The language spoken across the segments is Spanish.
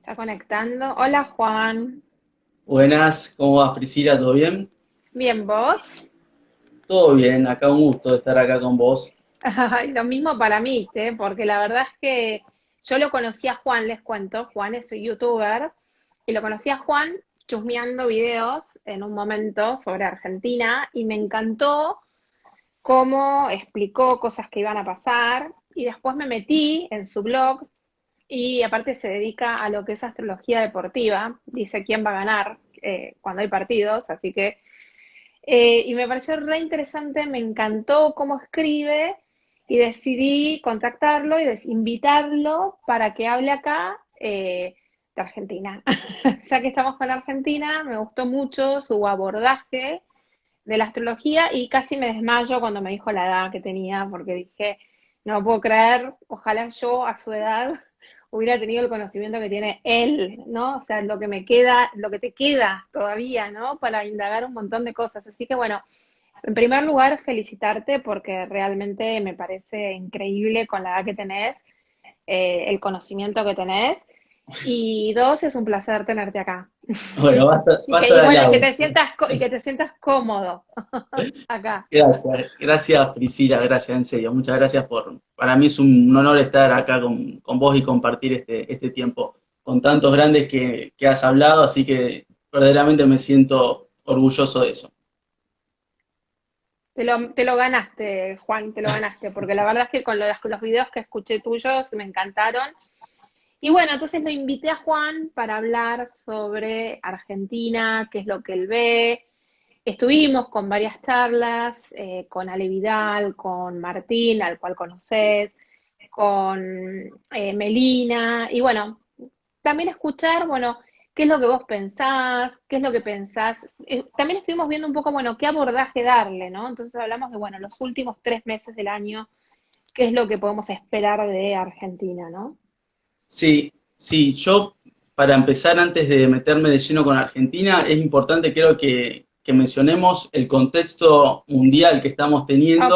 Está conectando. Hola Juan. Buenas, ¿cómo vas, Priscila? ¿Todo bien? Bien, ¿vos? Todo bien, acá un gusto de estar acá con vos. Ay, lo mismo para mí, ¿eh? Porque la verdad es que yo lo conocí a Juan, les cuento. Juan es un youtuber y lo conocí a Juan chusmeando videos en un momento sobre Argentina y me encantó cómo explicó cosas que iban a pasar y después me metí en su blog y aparte se dedica a lo que es astrología deportiva. Dice quién va a ganar cuando hay partidos, así que y me pareció re interesante, me encantó cómo escribe y decidí contactarlo y invitarlo para que hable acá de Argentina. Ya que estamos con Argentina, me gustó mucho su abordaje de la astrología y casi me desmayo cuando me dijo la edad que tenía, porque dije, no lo puedo creer, ojalá yo a su edad hubiera tenido el conocimiento que tiene él, ¿no? O sea, lo que me queda, lo que te queda todavía, ¿no? Para indagar un montón de cosas. Así que bueno, en primer lugar, felicitarte porque realmente me parece increíble con la edad que tenés, el conocimiento que tenés. Y dos, es un placer tenerte acá. Bueno, basta, Y que, basta y de bueno, y que halagos. te sientas, y que te sientas cómodo acá. Gracias, gracias, Priscila, gracias, en serio. Muchas gracias para mí es un honor estar acá con vos y compartir este tiempo con tantos grandes que has hablado, así que verdaderamente me siento orgulloso de eso. Te lo ganaste, Juan, te lo ganaste, porque la verdad es que con los videos que escuché tuyos me encantaron. Y bueno, entonces lo invité a Juan para hablar sobre Argentina, qué es lo que él ve. Estuvimos con varias charlas, con Ale Vidal, con Martín, al cual conoces, con Melina, y bueno, también escuchar, bueno, qué es lo que vos pensás, qué es lo que pensás. También estuvimos viendo un poco, bueno, qué abordaje darle, ¿no? Entonces hablamos de, bueno, los últimos 3 meses del año, qué es lo que podemos esperar de Argentina, ¿no? Sí, sí, yo para empezar, antes de meterme de lleno con Argentina, es importante creo que mencionemos el contexto mundial que estamos Ok, teniendo.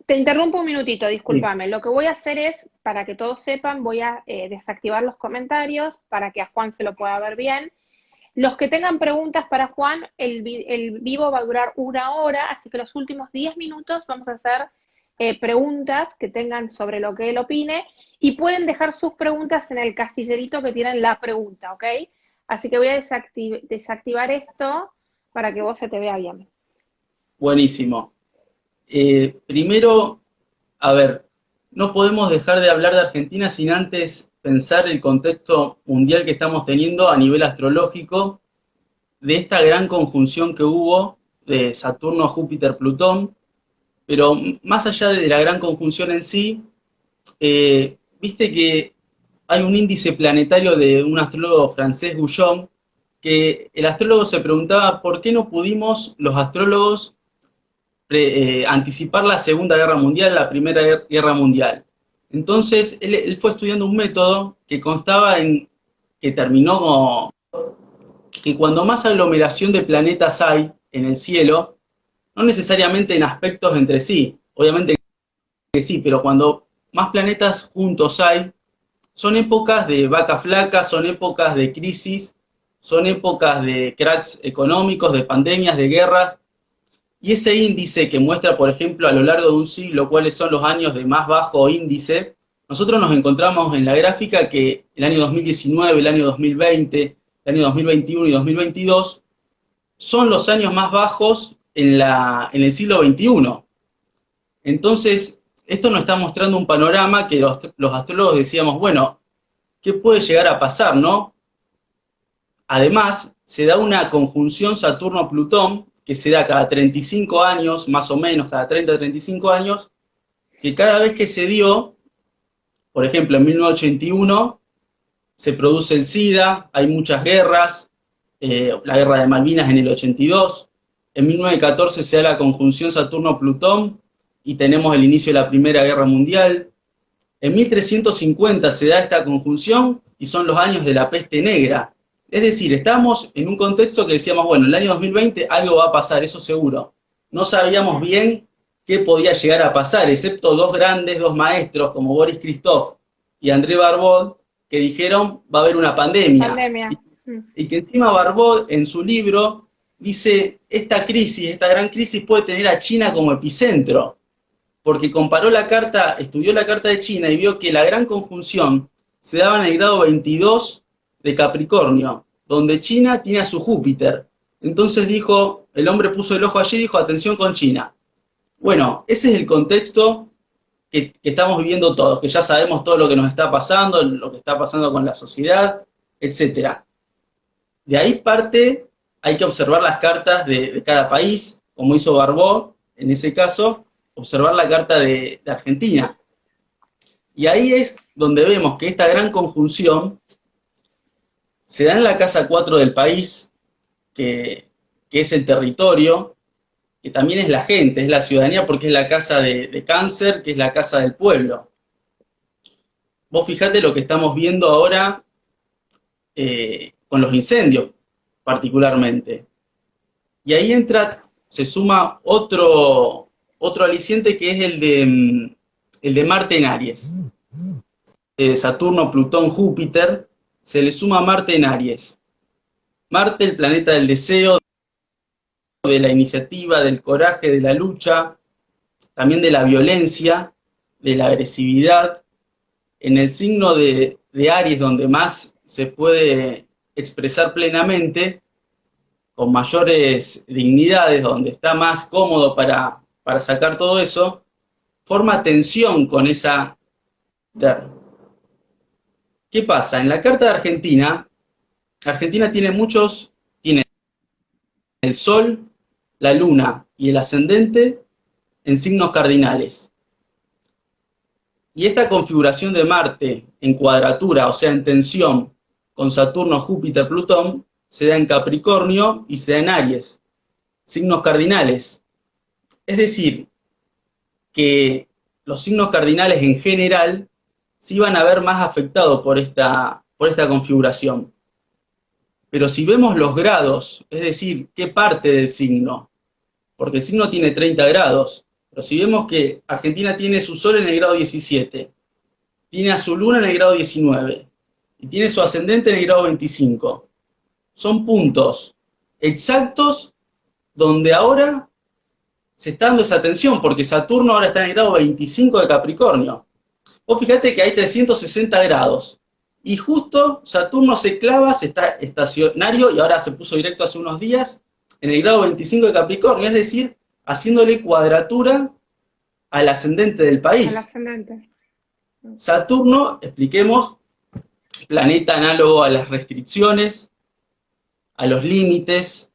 te interrumpo un minutito, Sí. discúlpame. Lo que voy a hacer es, para que todos sepan, voy a desactivar los comentarios para que a Juan se lo pueda ver bien. Los que tengan preguntas para Juan, el vivo va a durar 1 hora, así que los últimos 10 minutos vamos a hacer preguntas que tengan sobre lo que él opine y pueden dejar sus preguntas en el casillerito que tienen la pregunta, ¿ok? Así que voy a desactivar esto para que vos se te vea bien. Buenísimo. Primero, a ver, no podemos dejar de hablar de Argentina sin antes pensar el contexto mundial que estamos teniendo a nivel astrológico de esta gran conjunción que hubo de Saturno, Júpiter, Plutón, pero más allá de la gran conjunción en sí, viste que hay un índice planetario de un astrólogo francés, Guillaume, que el astrólogo se preguntaba por qué no pudimos los astrólogos anticipar la Segunda Guerra Mundial, la Primera Guerra Mundial. Entonces, él fue estudiando un método que constaba en que terminó como que cuando más aglomeración de planetas hay en el cielo, no necesariamente en aspectos entre sí, obviamente que sí, pero cuando más planetas juntos hay, son épocas de vaca flaca, son épocas de crisis, son épocas de cracks económicos, de pandemias, de guerras, y ese índice que muestra, por ejemplo, a lo largo de un siglo cuáles son los años de más bajo índice, nosotros nos encontramos en la gráfica que el año 2019, el año 2020, el año 2021 y 2022 son los años más bajos en el siglo XXI. Entonces, esto nos está mostrando un panorama que los astrólogos decíamos, bueno, ¿qué puede llegar a pasar, no? Además, se da una conjunción Saturno-Plutón que se da cada 35 años, más o menos, cada 30-35 años, que cada vez que se dio, por ejemplo, en 1981, se produce el SIDA, hay muchas guerras, la guerra de Malvinas en el 82, en 1914 se da la conjunción Saturno-Plutón y tenemos el inicio de la Primera Guerra Mundial, en 1350 se da esta conjunción y son los años de la peste negra. Es decir, estamos en un contexto que decíamos, bueno, el año 2020 algo va a pasar, eso seguro. No sabíamos bien qué podía llegar a pasar, excepto dos grandes, dos maestros como Boris Christoph y André Barbot, que dijeron va a haber una pandemia. Pandemia. Y que encima Barbot en su libro dice, esta crisis, esta gran crisis puede tener a China como epicentro, porque comparó la carta, estudió la carta de China y vio que la gran conjunción se daba en el grado 22 de Capricornio, donde China tiene a su Júpiter. Entonces dijo, el hombre puso el ojo allí y dijo, atención con China. Bueno, ese es el contexto que estamos viviendo todos, que ya sabemos todo lo que nos está pasando, lo que está pasando con la sociedad, etcétera. De ahí parte, hay que observar las cartas de cada país, como hizo Barbot, en ese caso, observar la carta de Argentina. Y ahí es donde vemos que esta gran conjunción se da en la casa 4 del país, que es el territorio, que también es la gente, es la ciudadanía, porque es la casa de Cáncer, que es la casa del pueblo. Vos fijate lo que estamos viendo ahora con los incendios, particularmente. Y ahí se suma otro aliciente, que es el de Marte en Aries. Saturno, Plutón, Júpiter, se le suma Marte en Aries. Marte, el planeta del deseo, de la iniciativa, del coraje, de la lucha, también de la violencia, de la agresividad. En el signo de Aries, donde más se puede expresar plenamente, con mayores dignidades, donde está más cómodo para sacar todo eso, forma tensión con esa... ¿Qué pasa? En la carta de Argentina, Argentina tiene el Sol, la Luna y el ascendente en signos cardinales. Y esta configuración de Marte en cuadratura, o sea, en tensión, con Saturno, Júpiter, Plutón, se da en Capricornio y se da en Aries, signos cardinales. Es decir, que los signos cardinales en general se iban a ver más afectados por esta configuración. Pero si vemos los grados, es decir, qué parte del signo, porque el signo tiene 30 grados, pero si vemos que Argentina tiene su Sol en el grado 17, tiene a su Luna en el grado 19, y tiene su ascendente en el grado 25, son puntos exactos donde ahora se está dando esa tensión, porque Saturno ahora está en el grado 25 de Capricornio. Vos fíjate que hay 360 grados, y justo Saturno se clava, se está estacionario, y ahora se puso directo hace unos días, en el grado 25 de Capricornio, es decir, haciéndole cuadratura al ascendente del país. Al ascendente. Saturno, expliquemos, planeta análogo a las restricciones, a los límites,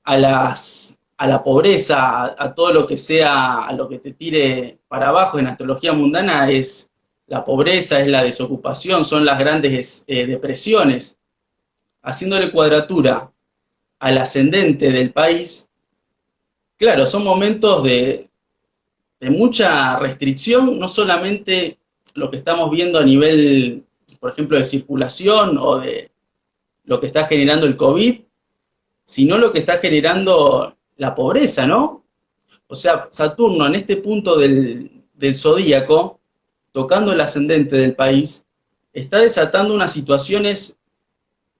a la pobreza, a todo lo que sea, a lo que te tire para abajo en astrología mundana, es la pobreza, es la desocupación, son las grandes depresiones. Haciéndole cuadratura al ascendente del país, claro, son momentos de mucha restricción, no solamente lo que estamos viendo a nivel, por ejemplo, de circulación o de lo que está generando el COVID, sino lo que está generando la pobreza, ¿no? O sea, Saturno en este punto del zodíaco, tocando el ascendente del país, está desatando unas situaciones,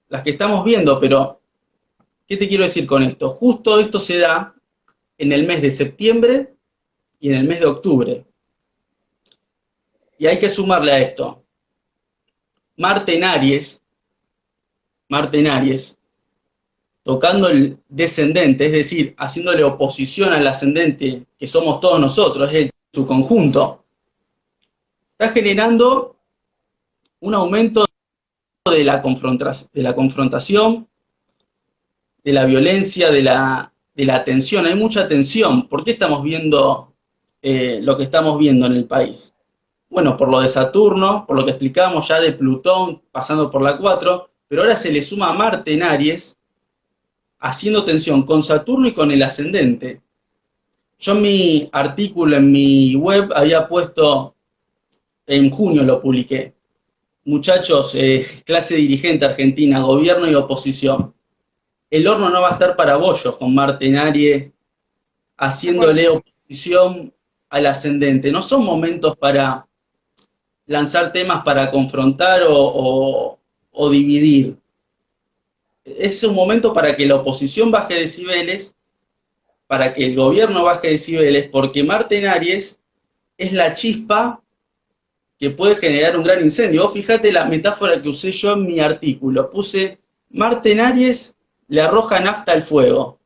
las que estamos viendo, pero ¿qué te quiero decir con esto? Justo esto se da en el mes de septiembre y en el mes de octubre. Y hay que sumarle a esto Marte en Aries, tocando el descendente, es decir, haciéndole oposición al ascendente, que somos todos nosotros, es su conjunto, está generando un aumento de la confrontación, de la violencia, de la tensión. Hay mucha tensión. ¿Por qué estamos viendo lo que estamos viendo en el país? Bueno, por lo de Saturno, por lo que explicábamos ya de Plutón, pasando por la 4, pero ahora se le suma a Marte en Aries, haciendo tensión con Saturno y con el ascendente. Yo en mi artículo, en mi web, había puesto, en junio lo publiqué, muchachos, clase dirigente argentina, gobierno y oposición. El horno no va a estar para bollos con Marte en Aries, haciéndole oposición al ascendente. No son momentos para lanzar temas para confrontar o dividir. Es un momento para que la oposición baje decibeles, para que el gobierno baje decibeles, porque Marte en Aries es la chispa que puede generar un gran incendio. Vos fíjate la metáfora que usé yo en mi artículo. Puse, Marte en Aries le arroja nafta al fuego,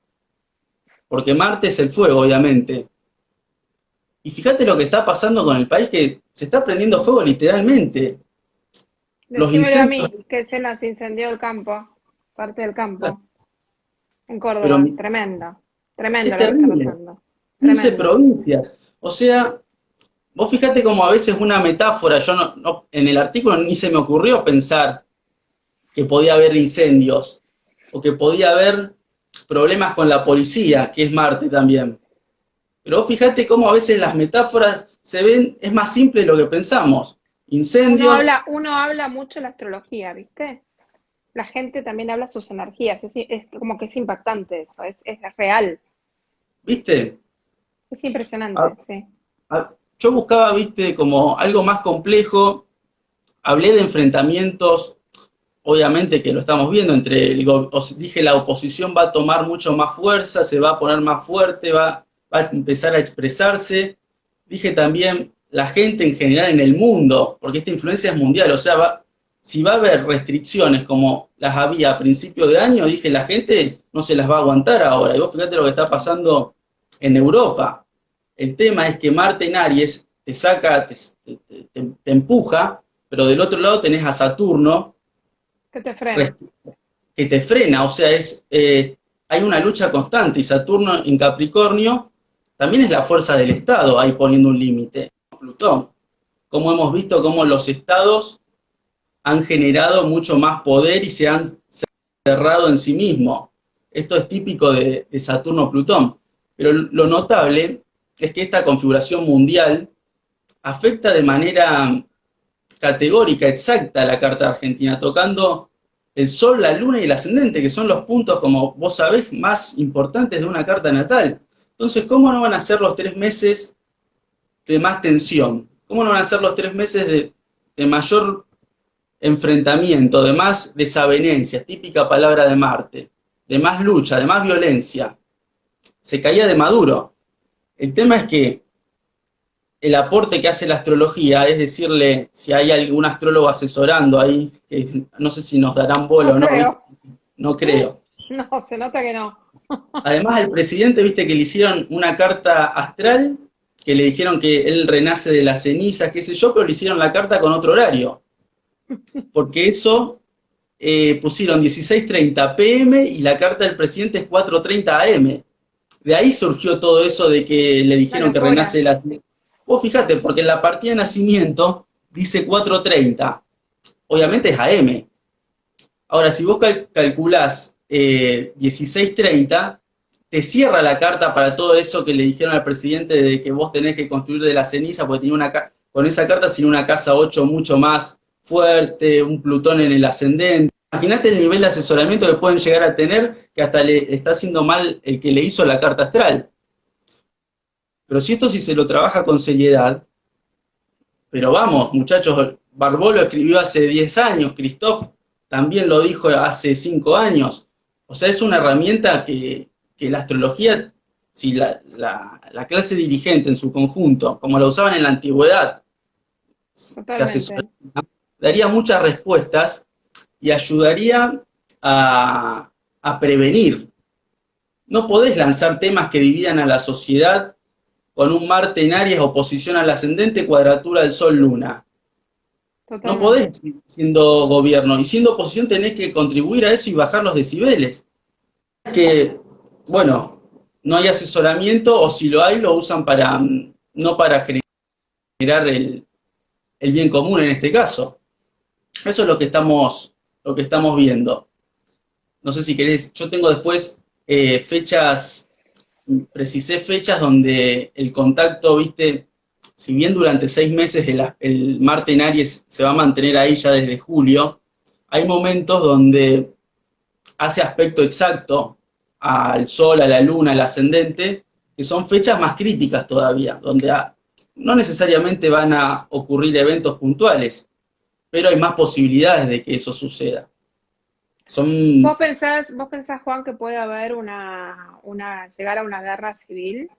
porque Marte es el fuego, obviamente. Y fíjate lo que está pasando con el país, que se está prendiendo fuego literalmente. Los Decímelo a incendios, mí, que se nos incendió el campo, parte del campo, en pero Córdoba. Tremendo. Tremendo es lo que está terrible. pasando. 15 Tremendo. provincias. O sea, vos fíjate como a veces una metáfora, yo en el artículo ni se me ocurrió pensar que podía haber incendios, o que podía haber problemas con la policía, que es Marte también. Pero vos fíjate cómo a veces las metáforas se ven, es más simple de lo que pensamos. Incendios, Uno habla mucho de la astrología, ¿viste? La gente también habla sus energías. Es como que es impactante eso, es real. ¿viste? Es impresionante, sí. Yo buscaba, viste, como algo más complejo, hablé de enfrentamientos, obviamente que lo estamos viendo, dije la oposición va a tomar mucho más fuerza, se va a poner más fuerte, va a empezar a expresarse. Dije también la gente en general en el mundo, porque esta influencia es mundial, o sea, si va a haber restricciones como las había a principio de año, dije la gente no se las va a aguantar ahora. Y vos fíjate lo que está pasando en Europa. El tema es que Marte en Aries te saca, te empuja, pero del otro lado tenés a Saturno Que te frena. que te frena, o sea, hay una lucha constante y Saturno en Capricornio también es la fuerza del Estado ahí poniendo un límite. Plutón, como hemos visto cómo los estados han generado mucho más poder y se han cerrado en sí mismos. Esto es típico de Saturno-Plutón. Pero lo notable es que esta configuración mundial afecta de manera categórica, exacta, la carta argentina, tocando el Sol, la Luna y el Ascendente, que son los puntos, como vos sabés, más importantes de una carta natal. Entonces, ¿cómo no van a ser los 3 meses de más tensión? ¿Cómo no van a ser los 3 meses de mayor enfrentamiento, de más desavenencias, típica palabra de Marte, de más lucha, de más violencia? Se caía de Maduro. El tema es que el aporte que hace la astrología es decirle, si hay algún astrólogo asesorando ahí, que no sé si nos darán bola No o no, ¿viste? creo. No creo. No, se nota que no. Además, el presidente, viste que le hicieron una carta astral, que le dijeron que él renace de las cenizas, qué sé yo, pero le hicieron la carta con otro horario. Porque eso pusieron 16:30 PM y la carta del presidente es 4:30 AM. De ahí surgió todo eso de que le Una dijeron que renace locura. de las cenizas. Vos fijate, porque en la partida de nacimiento dice 4:30. Obviamente es AM. Ahora, si vos calculás 16:30, te cierra la carta para todo eso que le dijeron al presidente de que vos tenés que construir de la ceniza, porque tenía con esa carta sin una casa 8 mucho más fuerte, un Plutón en el ascendente. Imagínate el nivel de asesoramiento que pueden llegar a tener, que hasta le está haciendo mal el que le hizo la carta astral. Pero si esto sí se lo trabaja con seriedad, pero vamos, muchachos, Barbó lo escribió hace 10 años, Christoph también lo dijo hace 5 años. O sea, es una herramienta que la astrología, si la clase dirigente en su conjunto, como la usaban en la antigüedad, se Totalmente. asesoraría, daría muchas respuestas y ayudaría a prevenir. No podés lanzar temas que dividan a la sociedad con un Marte en Aries, oposición al ascendente, cuadratura del Sol-Luna. No Totalmente. podés siendo gobierno, y siendo oposición tenés que contribuir a eso y bajar los decibeles. Que, bueno, no hay asesoramiento, o si lo hay, lo usan no para generar el bien común en este caso. Eso es lo que estamos viendo. No sé si querés, yo tengo después fechas, precisé fechas donde el contacto, viste, si bien durante 6 meses el Marte en Aries se va a mantener ahí ya desde julio, hay momentos donde hace aspecto exacto al Sol, a la Luna, al ascendente, que son fechas más críticas todavía, donde no necesariamente van a ocurrir eventos puntuales, pero hay más posibilidades de que eso suceda. Son, ¿Vos pensás, Juan, que puede haber llegar a una guerra civil?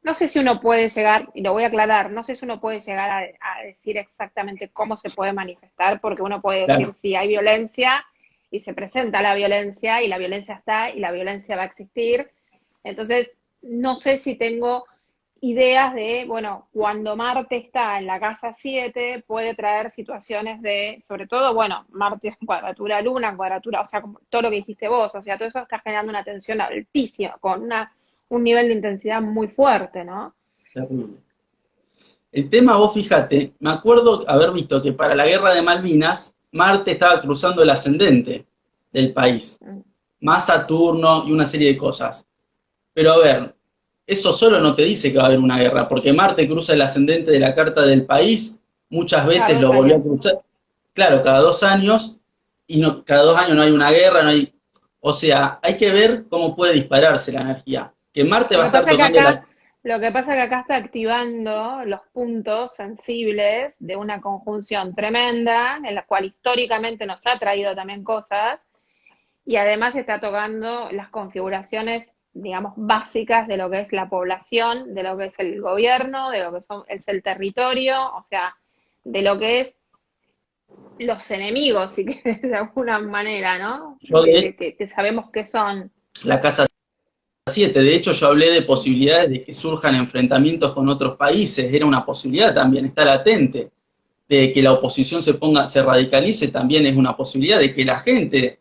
No sé si uno puede llegar, y lo voy a aclarar, no sé si uno puede llegar a decir exactamente cómo se puede manifestar, porque uno puede decir claro, si hay violencia y se presenta la violencia y la violencia está y la violencia va a existir. Entonces, no sé si tengo ideas de, bueno, cuando Marte está en la casa 7 puede traer situaciones de, sobre todo, bueno, Marte es cuadratura Luna, cuadratura, o sea, como todo lo que dijiste vos, o sea, todo eso está generando una tensión altísima, con un nivel de intensidad muy fuerte, ¿no? terrible. El tema, vos fíjate, me acuerdo haber visto que para la guerra de Malvinas, Marte estaba cruzando el ascendente del país, Mm. más Saturno y una serie de cosas. Pero a ver, eso solo no te dice que va a haber una guerra, porque Marte cruza el ascendente de la carta del país, muchas Cada veces dos lo volvió a años. cruzar, claro, cada 2 años, y no, cada 2 años no hay una guerra, no hay, o sea, hay que ver cómo puede dispararse la energía. Que Marte Lo va a que estar pasa que tocando la... acá, lo que pasa que acá está activando los puntos sensibles de una conjunción tremenda, en la cual históricamente nos ha traído también cosas, y además está tocando las configuraciones, digamos, básicas de lo que es la población, de lo que es el gobierno, de lo que es el territorio, o sea, de lo que es los enemigos, si querés, de alguna manera, ¿no? Yo de Que sabemos que son. la casa 7, de hecho yo hablé de posibilidades de que surjan enfrentamientos con otros países, era una posibilidad también, está latente, de que la oposición se radicalice también es una posibilidad, de que la gente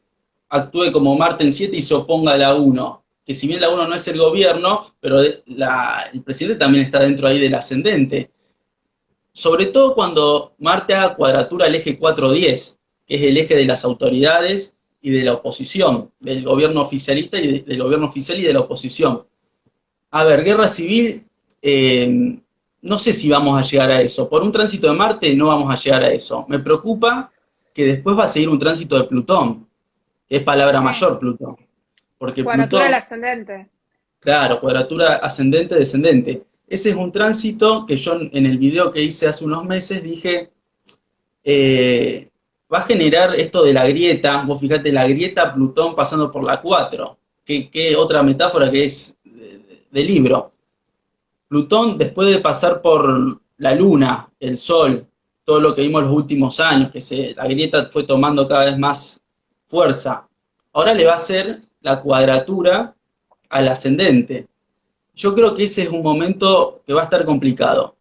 actúe como Marte en 7 y se oponga a la uno, que si bien la uno no es el gobierno, pero el presidente también está dentro ahí del ascendente. Sobre todo cuando Marte haga cuadratura al eje 410, que es el eje de las autoridades y de la oposición, del gobierno oficialista y del gobierno oficial y de la oposición. A ver, guerra civil, no sé si vamos a llegar a eso. Por un tránsito de Marte no vamos a llegar a eso. Me preocupa que después va a seguir un tránsito de Plutón, que es palabra Sí, mayor Plutón. Porque cuadratura del Plutón, ascendente. claro, cuadratura ascendente-descendente. Ese es un tránsito que yo en el video que hice hace unos meses dije, eh, va a generar esto de la grieta, vos fíjate, la grieta Plutón pasando por la 4, que otra metáfora que es de libro. Plutón, después de pasar por la Luna, el Sol, todo lo que vimos los últimos años, la grieta fue tomando cada vez más fuerza, ahora le va a hacer la cuadratura al ascendente. Yo creo que ese es un momento que va a estar complicado.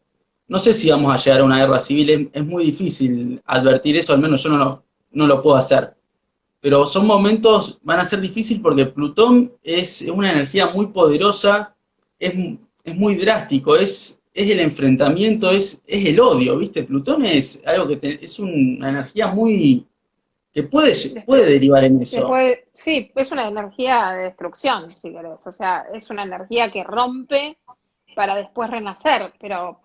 No sé si vamos a llegar a una guerra civil, es muy difícil advertir eso, al menos yo no lo puedo hacer. Pero son momentos, van a ser difíciles porque Plutón es una energía muy poderosa, es, es muy drástico, es el enfrentamiento, es el odio, ¿viste? Plutón es algo es una energía muy, que puede Destru- derivar en eso. Después, sí, es una energía de destrucción, si querés. O sea, es una energía que rompe para después renacer, pero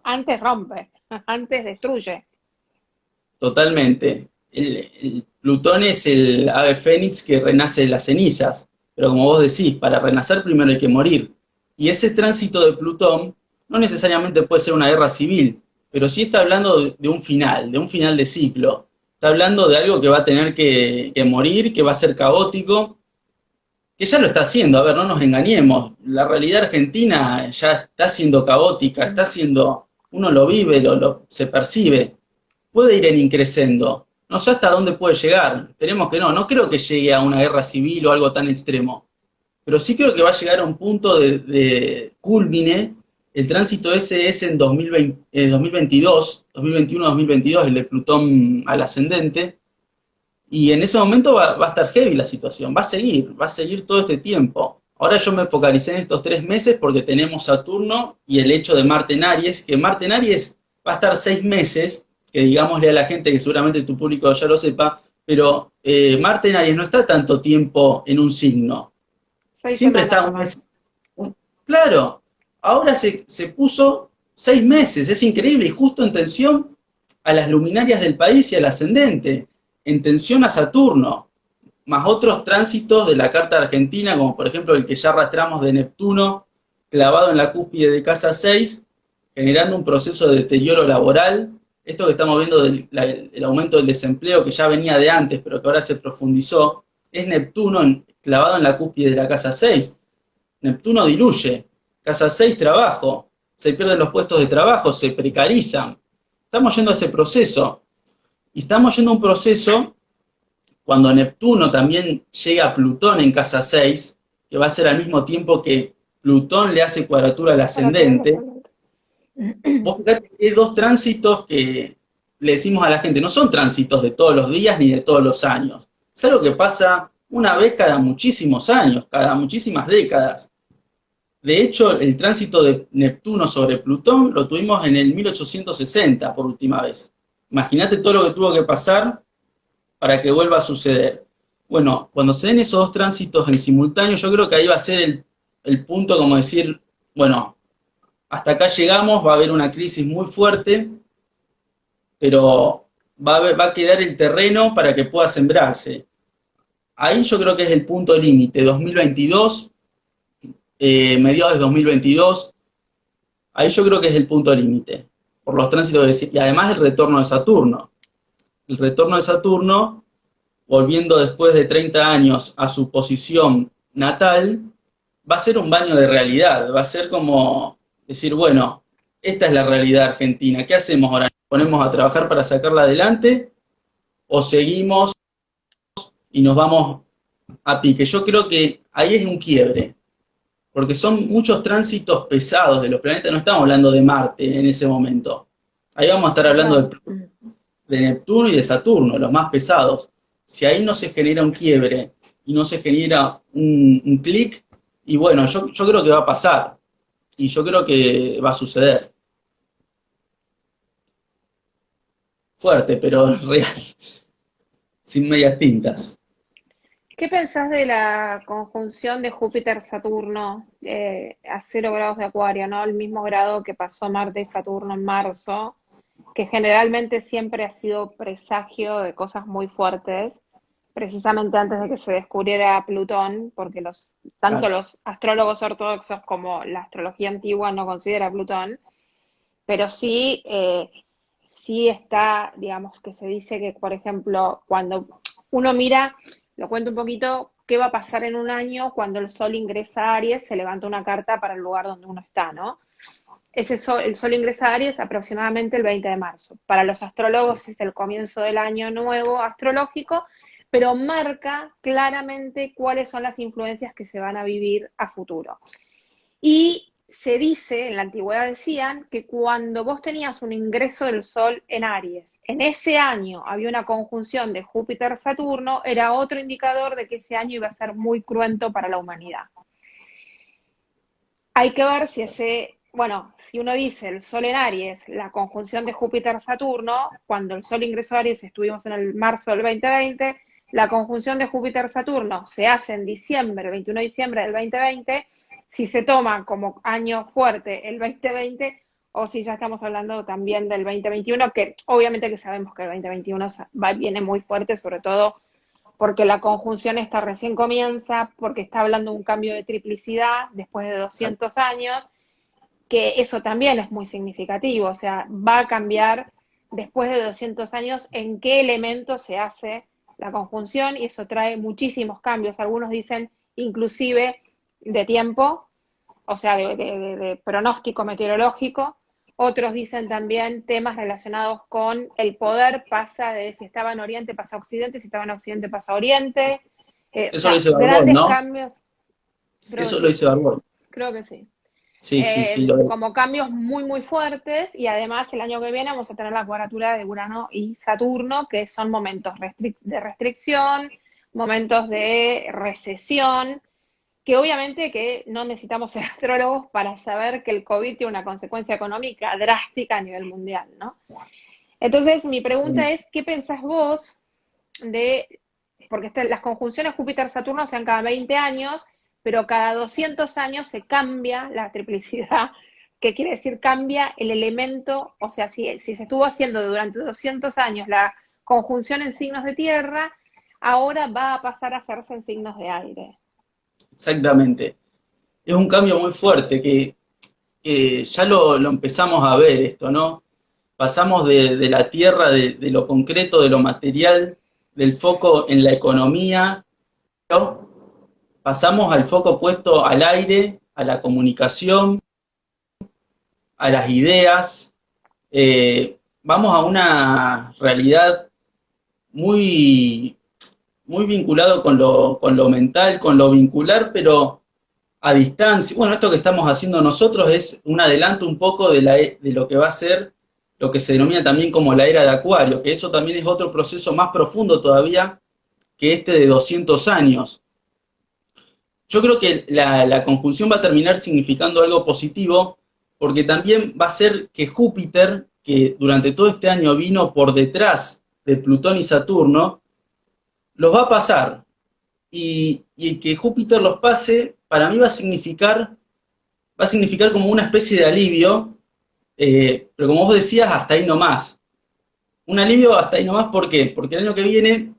antes rompe, antes destruye. Totalmente. El Plutón es el ave fénix que renace de las cenizas, pero como vos decís, para renacer primero hay que morir. Y ese tránsito de Plutón no necesariamente puede ser una guerra civil, pero sí está hablando de un final de ciclo. Está hablando de algo que va a tener que morir, que va a ser caótico, que ya lo está haciendo. A ver, no nos engañemos. La realidad argentina ya está siendo caótica, está siendo, uno lo vive, se percibe, puede ir en increscendo. No sé hasta dónde puede llegar. Esperemos que no. No creo que llegue a una guerra civil o algo tan extremo. Pero sí creo que va a llegar a un punto de culmine. El tránsito ese es en 2020, 2022, 2021-2022, el de Plutón al ascendente. Y en ese momento va a estar heavy la situación. Va a seguir todo este tiempo. Ahora yo me focalicé en estos 3 meses porque tenemos Saturno y el hecho de Marte en Aries, que Marte en Aries va a estar 6 meses, que digámosle a la gente que seguramente tu público ya lo sepa, pero Marte en Aries no está tanto tiempo en un signo, Seis siempre semanas está un nomás. mes. Claro, ahora se puso 6 meses, es increíble, y justo en tensión a las luminarias del país y al ascendente, en tensión a Saturno, más otros tránsitos de la carta argentina, como por ejemplo el que ya arrastramos de Neptuno, clavado en la cúspide de casa 6, generando un proceso de deterioro laboral. Esto que estamos viendo del aumento del desempleo, que ya venía de antes, pero que ahora se profundizó, es Neptuno clavado en la cúspide de la casa 6. Neptuno diluye. Casa 6, trabajo. Se pierden los puestos de trabajo, se precarizan. Estamos yendo a ese proceso. Y estamos yendo a un proceso cuando Neptuno también llega a Plutón en casa 6, que va a ser al mismo tiempo que Plutón le hace cuadratura al ascendente. Vos fíjate que hay dos tránsitos que le decimos a la gente, no son tránsitos de todos los días ni de todos los años. Es algo que pasa una vez cada muchísimos años, cada muchísimas décadas. De hecho, el tránsito de Neptuno sobre Plutón lo tuvimos en el 1860 por última vez. Imagínate todo lo que tuvo que pasar para que vuelva a suceder. Bueno, cuando se den esos dos tránsitos en simultáneo, yo creo que ahí va a ser el punto como decir, bueno, hasta acá llegamos, va a haber una crisis muy fuerte, pero va a quedar el terreno para que pueda sembrarse. Ahí yo creo que es el punto límite, 2022, mediados de 2022, ahí yo creo que es el punto límite, por los tránsitos, y además el retorno de Saturno. El retorno de Saturno, volviendo después de 30 años a su posición natal, va a ser un baño de realidad, va a ser como decir, bueno, esta es la realidad argentina, ¿qué hacemos ahora? ¿Nos ponemos a trabajar para sacarla adelante o seguimos y nos vamos a pique? Yo creo que ahí es un quiebre, porque son muchos tránsitos pesados de los planetas, no estamos hablando de Marte en ese momento. Ahí vamos a estar hablando de Neptuno y de Saturno, los más pesados. Si ahí no se genera un quiebre y no se genera un clic, y bueno, yo creo que va a pasar, y yo creo que va a suceder. Fuerte, pero real, sin medias tintas. ¿Qué pensás de la conjunción de Júpiter-Saturno a 0 grados de Acuario, ¿no? El mismo grado que pasó Marte y Saturno en marzo, que generalmente siempre ha sido presagio de cosas muy fuertes, precisamente antes de que se descubriera Plutón, porque tanto Claro. los astrólogos ortodoxos como la astrología antigua no considera a Plutón, pero sí, sí está, digamos, que se dice que, por ejemplo, cuando uno mira, lo cuento un poquito, qué va a pasar en un año cuando el Sol ingresa a Aries, se levanta una carta para el lugar donde uno está, ¿no? El Sol ingresa a Aries aproximadamente el 20 de marzo. Para los astrólogos es el comienzo del año nuevo astrológico, pero marca claramente cuáles son las influencias que se van a vivir a futuro. Y se dice, en la antigüedad decían, que cuando vos tenías un ingreso del Sol en Aries, en ese año había una conjunción de Júpiter-Saturno, era otro indicador de que ese año iba a ser muy cruento para la humanidad. Hay que ver si si uno dice el Sol en Aries, la conjunción de Júpiter-Saturno, cuando el Sol ingresó a Aries estuvimos en el marzo del 2020, la conjunción de Júpiter-Saturno se hace en diciembre, el 21 de diciembre del 2020, si se toma como año fuerte el 2020 o si ya estamos hablando también del 2021, que obviamente que sabemos que el 2021 viene muy fuerte, sobre todo porque la conjunción esta recién comienza, porque está hablando de un cambio de triplicidad después de 200 años, que eso también es muy significativo, o sea, va a cambiar después de 200 años en qué elemento se hace la conjunción y eso trae muchísimos cambios, algunos dicen inclusive de tiempo, o sea, de pronóstico meteorológico, otros dicen también temas relacionados con el poder, pasa de si estaba en Oriente pasa a Occidente, si estaba en Occidente pasa a Oriente, o Eso lo sea, dice Barbón, grandes ¿no? cambios, creo que Eso lo sí, dice Barbón. creo que sí. Sí, sí, sí, lo es. Como cambios muy, muy fuertes y además el año que viene vamos a tener la cuadratura de Urano y Saturno, que son momentos de restricción, momentos de recesión, que obviamente que no necesitamos ser astrólogos para saber que el COVID tiene una consecuencia económica drástica a nivel mundial, ¿no? Entonces, mi pregunta es, ¿qué pensás vos porque las conjunciones Júpiter-Saturno se dan cada 20 años, pero cada 200 años se cambia la triplicidad, que quiere decir cambia el elemento, o sea, si se estuvo haciendo durante 200 años la conjunción en signos de tierra, ahora va a pasar a hacerse en signos de aire. Exactamente. es un cambio muy fuerte que ya lo empezamos a ver esto, ¿no? Pasamos de la tierra, de lo concreto, de lo material, del foco en la economía, ¿no? Pasamos al foco puesto al aire, a la comunicación, a las ideas. Vamos a una realidad muy, muy vinculado con lo mental, con lo vincular, pero a distancia. Bueno, esto que estamos haciendo nosotros es un adelanto un poco de lo que va a ser lo que se denomina también como la era de Acuario, que eso también es otro proceso más profundo todavía que este de 200 años. Yo creo que la conjunción va a terminar significando algo positivo, porque también va a ser que Júpiter, que durante todo este año vino por detrás de Plutón y Saturno, los va a pasar. Y que Júpiter los pase, para mí va a significar como una especie de alivio, pero como vos decías, hasta ahí nomás. Un alivio hasta ahí nomás, ¿por qué? Porque el año que viene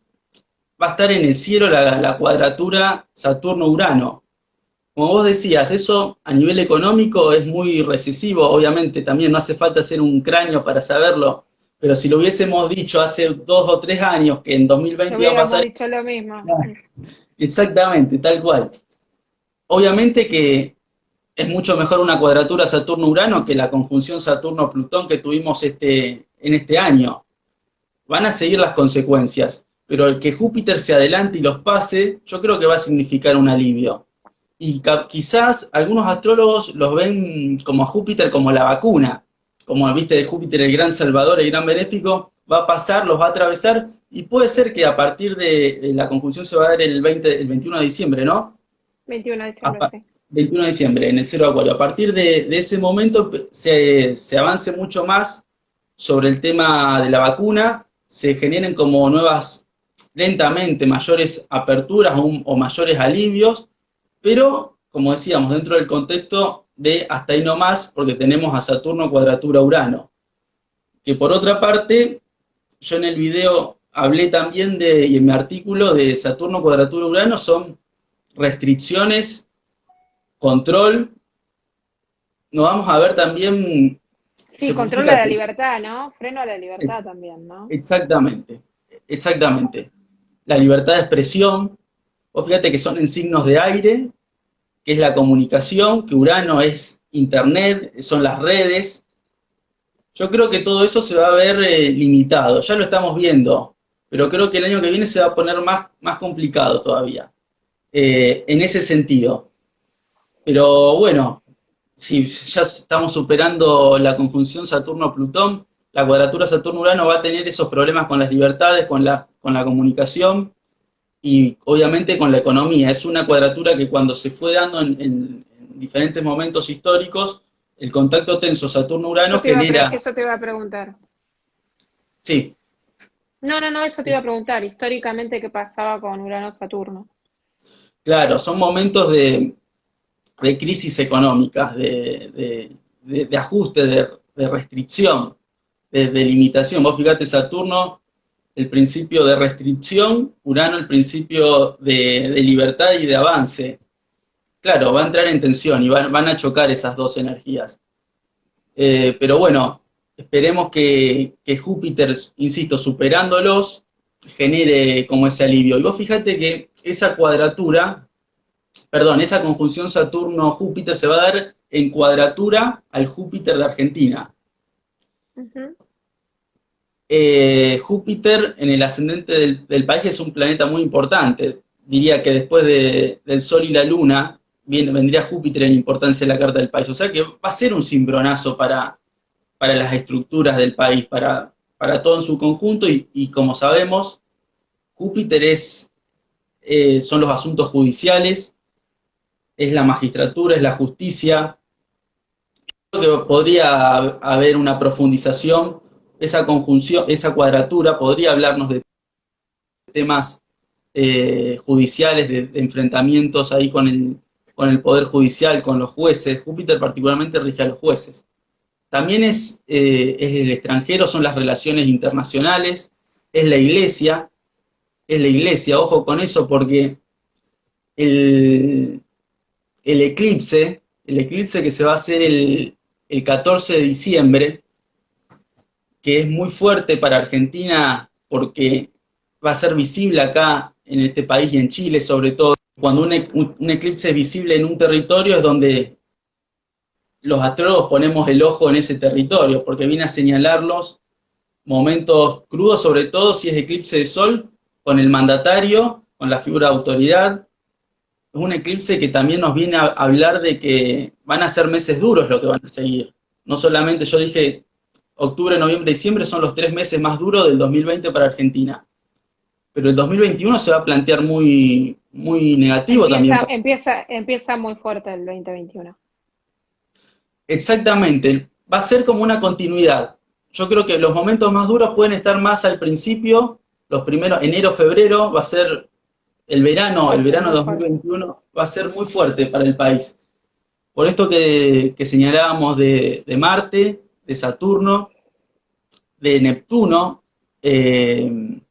va a estar en el cielo la cuadratura Saturno-Urano. Como vos decías, eso a nivel económico es muy recesivo, obviamente también no hace falta ser un cráneo para saberlo, pero si lo hubiésemos dicho hace 2 o 3 años que en Te 2020 iba a hubiéramos pasar, dicho lo mismo. exactamente, tal cual. Obviamente que es mucho mejor una cuadratura Saturno-Urano que la conjunción Saturno-Plutón que tuvimos en este año. Van a seguir las consecuencias, pero el que Júpiter se adelante y los pase, yo creo que va a significar un alivio. Y quizás algunos astrólogos los ven como a Júpiter como la vacuna, como viste de Júpiter el gran salvador, el gran benéfico, va a pasar, los va a atravesar, y puede ser que a partir de la conjunción se va a dar el 21 de diciembre, ¿no? 21 de A diciembre, sí. 21 de diciembre, en el cero Acuario. A partir de ese momento se avance mucho más sobre el tema de la vacuna, se generen como nuevas, lentamente, mayores aperturas o mayores alivios, pero, como decíamos, dentro del contexto de hasta ahí no más, porque tenemos a Saturno cuadratura Urano. Que por otra parte, yo en el video hablé también y en mi artículo de Saturno cuadratura Urano son restricciones, control. Nos vamos a ver también, Sí, controla la fíjate, libertad, ¿no? Freno a la libertad también, ¿no? exactamente, exactamente. La libertad de expresión, vos fíjate que son en signos de aire, que es la comunicación, que Urano es internet, son las redes. Yo creo que todo eso se va a ver limitado, ya lo estamos viendo, pero creo que el año que viene se va a poner más complicado todavía, en ese sentido. Pero bueno, si ya estamos superando la conjunción Saturno-Plutón, la cuadratura Saturno-Urano va a tener esos problemas con las libertades, con la comunicación y obviamente con la economía. Es una cuadratura que cuando se fue dando en diferentes momentos históricos, el contacto tenso Saturno-Urano genera... Eso te iba a preguntar. Sí, No, eso te iba a preguntar. Históricamente, ¿qué pasaba con Urano-Saturno? claro, son momentos de crisis económicas, de ajuste, de restricción, de limitación. Vos fíjate, Saturno, el principio de restricción, Urano, el principio de libertad y de avance. Claro, va a entrar en tensión y van a chocar esas dos energías. Pero bueno, esperemos que Júpiter, insisto, superándolos, genere como ese alivio. Y vos fíjate que esa cuadratura, perdón, esa conjunción Saturno-Júpiter se va a dar en cuadratura al Júpiter de Argentina. Ujú. Júpiter en el ascendente del país es un planeta muy importante. Diría que después del Sol y la Luna vendría Júpiter en importancia en la carta del país. O sea que va a ser un cimbronazo para las estructuras del país, para todo en su conjunto. Y como sabemos, Júpiter son los asuntos judiciales, es la magistratura, es la justicia. Creo que podría haber una profundización, esa conjunción, esa cuadratura podría hablarnos de temas judiciales, de enfrentamientos ahí con el Poder Judicial, con los jueces. Júpiter particularmente rige a los jueces. También es el extranjero, son las relaciones internacionales, es la iglesia, ojo con eso, porque el, el eclipse que se va a hacer el 14 de diciembre, que es muy fuerte para Argentina porque va a ser visible acá en este país y en Chile sobre todo. Cuando un eclipse es visible en un territorio es donde los astrólogos ponemos el ojo en ese territorio, porque viene a señalarlos momentos crudos, sobre todo si es eclipse de sol, con el mandatario, con la figura de autoridad. Es un eclipse que también nos viene a hablar de que van a ser meses duros lo que van a seguir. No solamente, yo dije, octubre, noviembre, diciembre son los 3 meses más duros del 2020 para Argentina. Pero el 2021 se va a plantear muy, muy negativo también. Empieza muy fuerte el 2021. Exactamente, va a ser como una continuidad. Yo creo que los momentos más duros pueden estar más al principio, los primeros, enero, febrero, va a ser el verano 2021 va a ser muy fuerte para el país. Por esto que señalábamos de Marte, de Saturno, de Neptuno en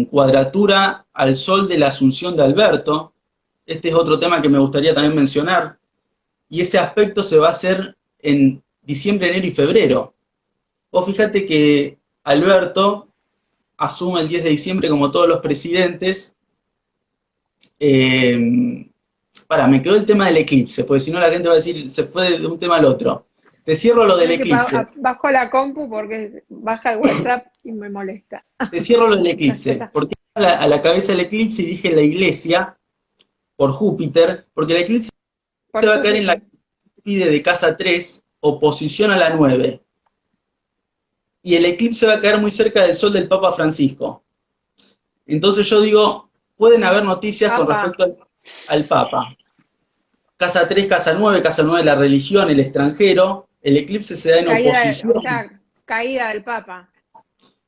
cuadratura al Sol de la Asunción de Alberto. Este es otro tema que me gustaría también mencionar. Y ese aspecto se va a hacer en diciembre, enero y febrero. Vos fíjate que Alberto asume el 10 de diciembre como todos los presidentes. Me quedó el tema del eclipse, porque si no la gente va a decir, se fue de un tema al otro. Te cierro lo del eclipse. Bajo la compu porque baja el WhatsApp y me molesta. Te cierro lo del eclipse, porque a la cabeza del eclipse y dije la iglesia, por Júpiter, porque el eclipse se va a caer en la cúspide de casa 3, oposición a la 9. Y el eclipse va a caer muy cerca del sol del Papa Francisco. Entonces yo digo, pueden haber noticias con respecto al Papa. Casa 3, casa 9 la religión, el extranjero, el eclipse se da en oposición. O sea, caída del Papa.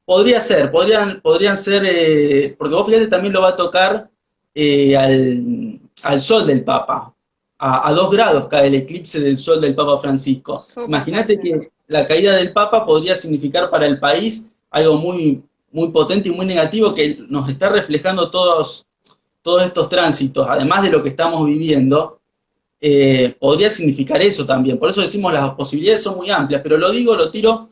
Podría ser, podrían ser, porque vos fíjate también lo va a tocar al sol del Papa. A 2 grados cae el eclipse del sol del Papa Francisco. Imagínate que la caída del Papa podría significar para el país algo muy, muy potente y muy negativo que nos está reflejando todos estos tránsitos, además de lo que estamos viviendo, podría significar eso también. Por eso decimos las posibilidades son muy amplias, pero lo tiro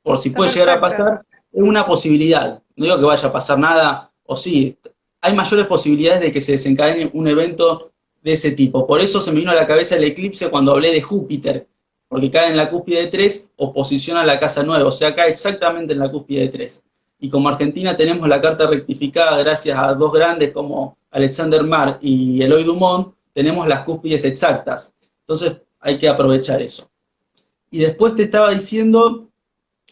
por si puede llegar a pasar, es una posibilidad. No digo que vaya a pasar nada, o sí, hay mayores posibilidades de que se desencadene un evento de ese tipo. Por eso se me vino a la cabeza el eclipse cuando hablé de Júpiter, porque cae en la cúspide de 3, oposición a la casa 9, o sea, cae exactamente en la cúspide de 3. Y como Argentina tenemos la carta rectificada gracias a 2 grandes como Alexander Mark y Eloy Dumont, tenemos las cúspides exactas. Entonces hay que aprovechar eso. Y después te estaba diciendo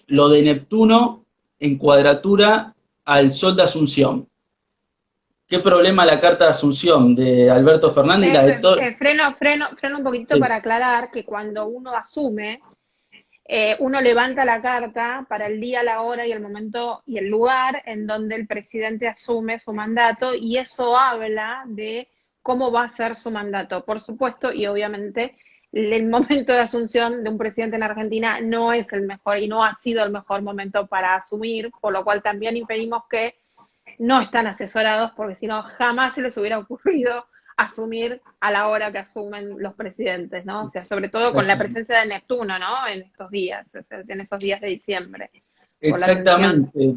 lo de Neptuno en cuadratura al Sol de Asunción. ¿Qué problema la carta de Asunción de Alberto Fernández y la de todo? Freno un poquitito para aclarar que cuando uno asume, uno levanta la carta para el día, la hora y el momento y el lugar en donde el presidente asume su mandato, y eso habla de cómo va a ser su mandato, por supuesto, y obviamente el momento de asunción de un presidente en Argentina no es el mejor y no ha sido el mejor momento para asumir, por lo cual también impedimos que no están asesorados, porque si no jamás se les hubiera ocurrido asumir a la hora que asumen los presidentes, ¿no? O sea, sobre todo con la presencia de Neptuno, ¿no? En estos días, o sea, en esos días de diciembre. Exactamente,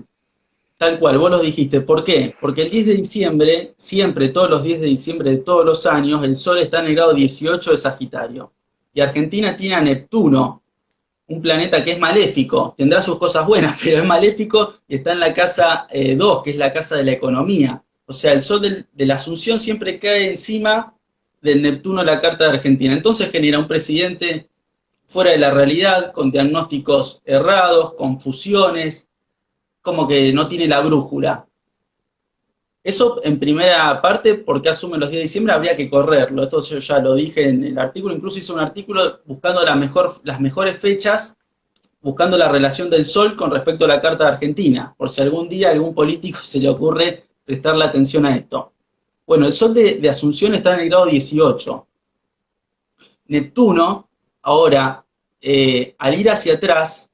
tal cual, vos lo dijiste. ¿Por qué? Porque el 10 de diciembre, siempre, todos los 10 de diciembre de todos los años, el Sol está en el grado 18 de Sagitario. Y Argentina tiene a Neptuno, un planeta que es maléfico, tendrá sus cosas buenas, pero es maléfico y está en la casa 2, que es la casa de la economía. O sea, el Sol de la Asunción siempre cae encima del Neptuno la carta de Argentina. Entonces genera un presidente fuera de la realidad, con diagnósticos errados, confusiones, como que no tiene la brújula. Eso en primera parte, porque asume los 10 de diciembre, habría que correrlo. Esto yo ya lo dije en el artículo, incluso hice un artículo buscando las mejores fechas, buscando la relación del Sol con respecto a la carta de Argentina, por si algún día a algún político se le ocurre prestarle atención a esto. Bueno, el Sol de Asunción está en el grado 18. Neptuno, ahora, al ir hacia atrás,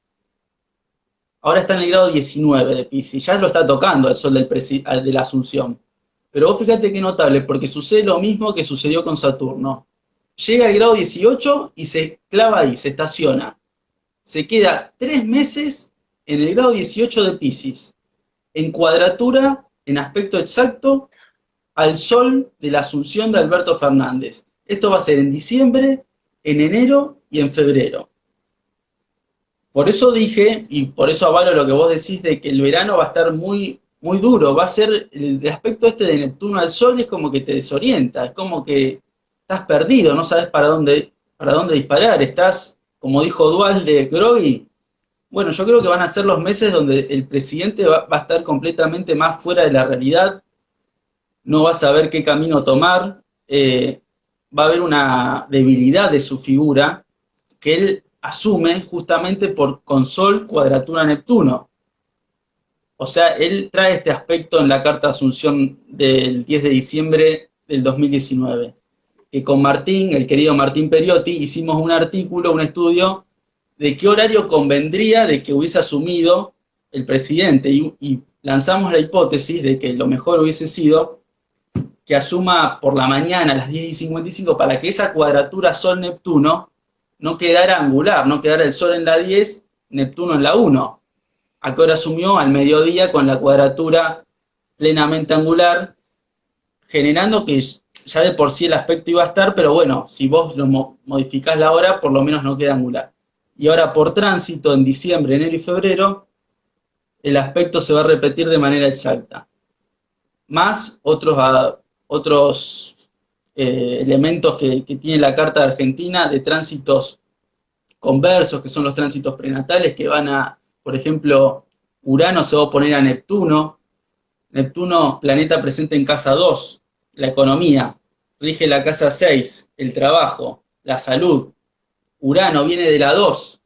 ahora está en el grado 19 de Piscis, ya lo está tocando el Sol de la Asunción. Pero vos fíjate qué notable, porque sucede lo mismo que sucedió con Saturno. Llega al grado 18 y se clava ahí, se estaciona. Se queda 3 meses en el grado 18 de Piscis, en cuadratura, en aspecto exacto, al Sol de la Asunción de Alberto Fernández. Esto va a ser en diciembre, en enero y en febrero. Por eso dije, y por eso avalo lo que vos decís, de que el verano va a estar muy, muy duro. Va a ser el aspecto este de Neptuno al Sol, es como que te desorienta, es como que estás perdido, no sabes para dónde disparar. Estás, como dijo Dual de Groggy. Bueno, yo creo que van a ser los meses donde el presidente va a estar completamente más fuera de la realidad, no va a saber qué camino tomar, va a haber una debilidad de su figura que él asume justamente con Sol cuadratura Neptuno. O sea, él trae este aspecto en la carta de Asunción del 10 de diciembre del 2019, que con Martín, el querido Martín Periotti, hicimos un artículo, un estudio de qué horario convendría de que hubiese asumido el presidente y lanzamos la hipótesis de que lo mejor hubiese sido que asuma por la mañana a las 10:55 para que esa cuadratura Sol-Neptuno no quedara angular, no quedara el Sol en la 10, Neptuno en la 1. ¿A qué hora asumió? Al mediodía con la cuadratura plenamente angular, generando que ya de por sí el aspecto iba a estar, pero bueno, si vos lo modificás la hora, por lo menos no queda angular. Y ahora por tránsito, en diciembre, enero y febrero, el aspecto se va a repetir de manera exacta. Más otros elementos que tiene la carta de Argentina de tránsitos conversos, que son los tránsitos prenatales, que van a, por ejemplo, Urano se va a oponer a Neptuno, Neptuno, planeta presente en casa 2, la economía, rige la casa 6, el trabajo, la salud. Urano viene de la 2,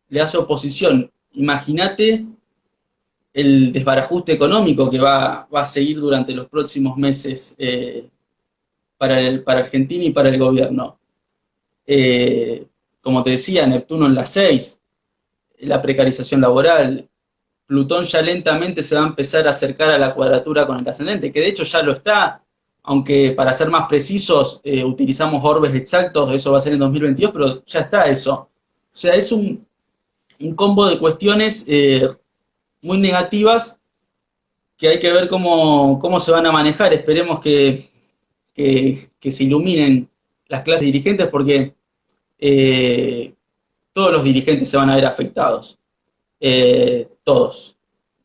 le hace oposición. Imagínate el desbarajuste económico que va a seguir durante los próximos meses para Argentina y para el gobierno. Como te decía, Neptuno en la 6, la precarización laboral. Plutón ya lentamente se va a empezar a acercar a la cuadratura con el ascendente, que de hecho ya lo está, aunque para ser más precisos utilizamos orbes exactos, eso va a ser en 2022, pero ya está eso. O sea, es un combo de cuestiones muy negativas que hay que ver cómo se van a manejar. Esperemos que se iluminen las clases dirigentes porque todos los dirigentes se van a ver afectados. Todos.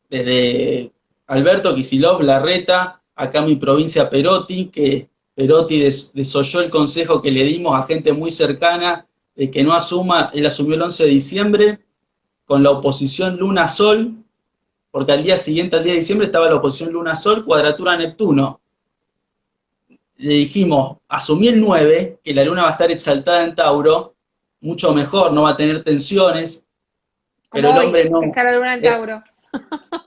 Desde Alberto Kicillof, Larreta, acá mi provincia Perotti, que Perotti desoyó el consejo que le dimos a gente muy cercana de que no asuma, él asumió el 11 de diciembre con la oposición Luna-Sol, porque al día siguiente, al 10 de diciembre, estaba la oposición Luna-Sol, cuadratura Neptuno. Le dijimos, asumí el 9, que la Luna va a estar exaltada en Tauro, mucho mejor, no va a tener tensiones, pero como el hombre hoy, no. que está la luna en Tauro.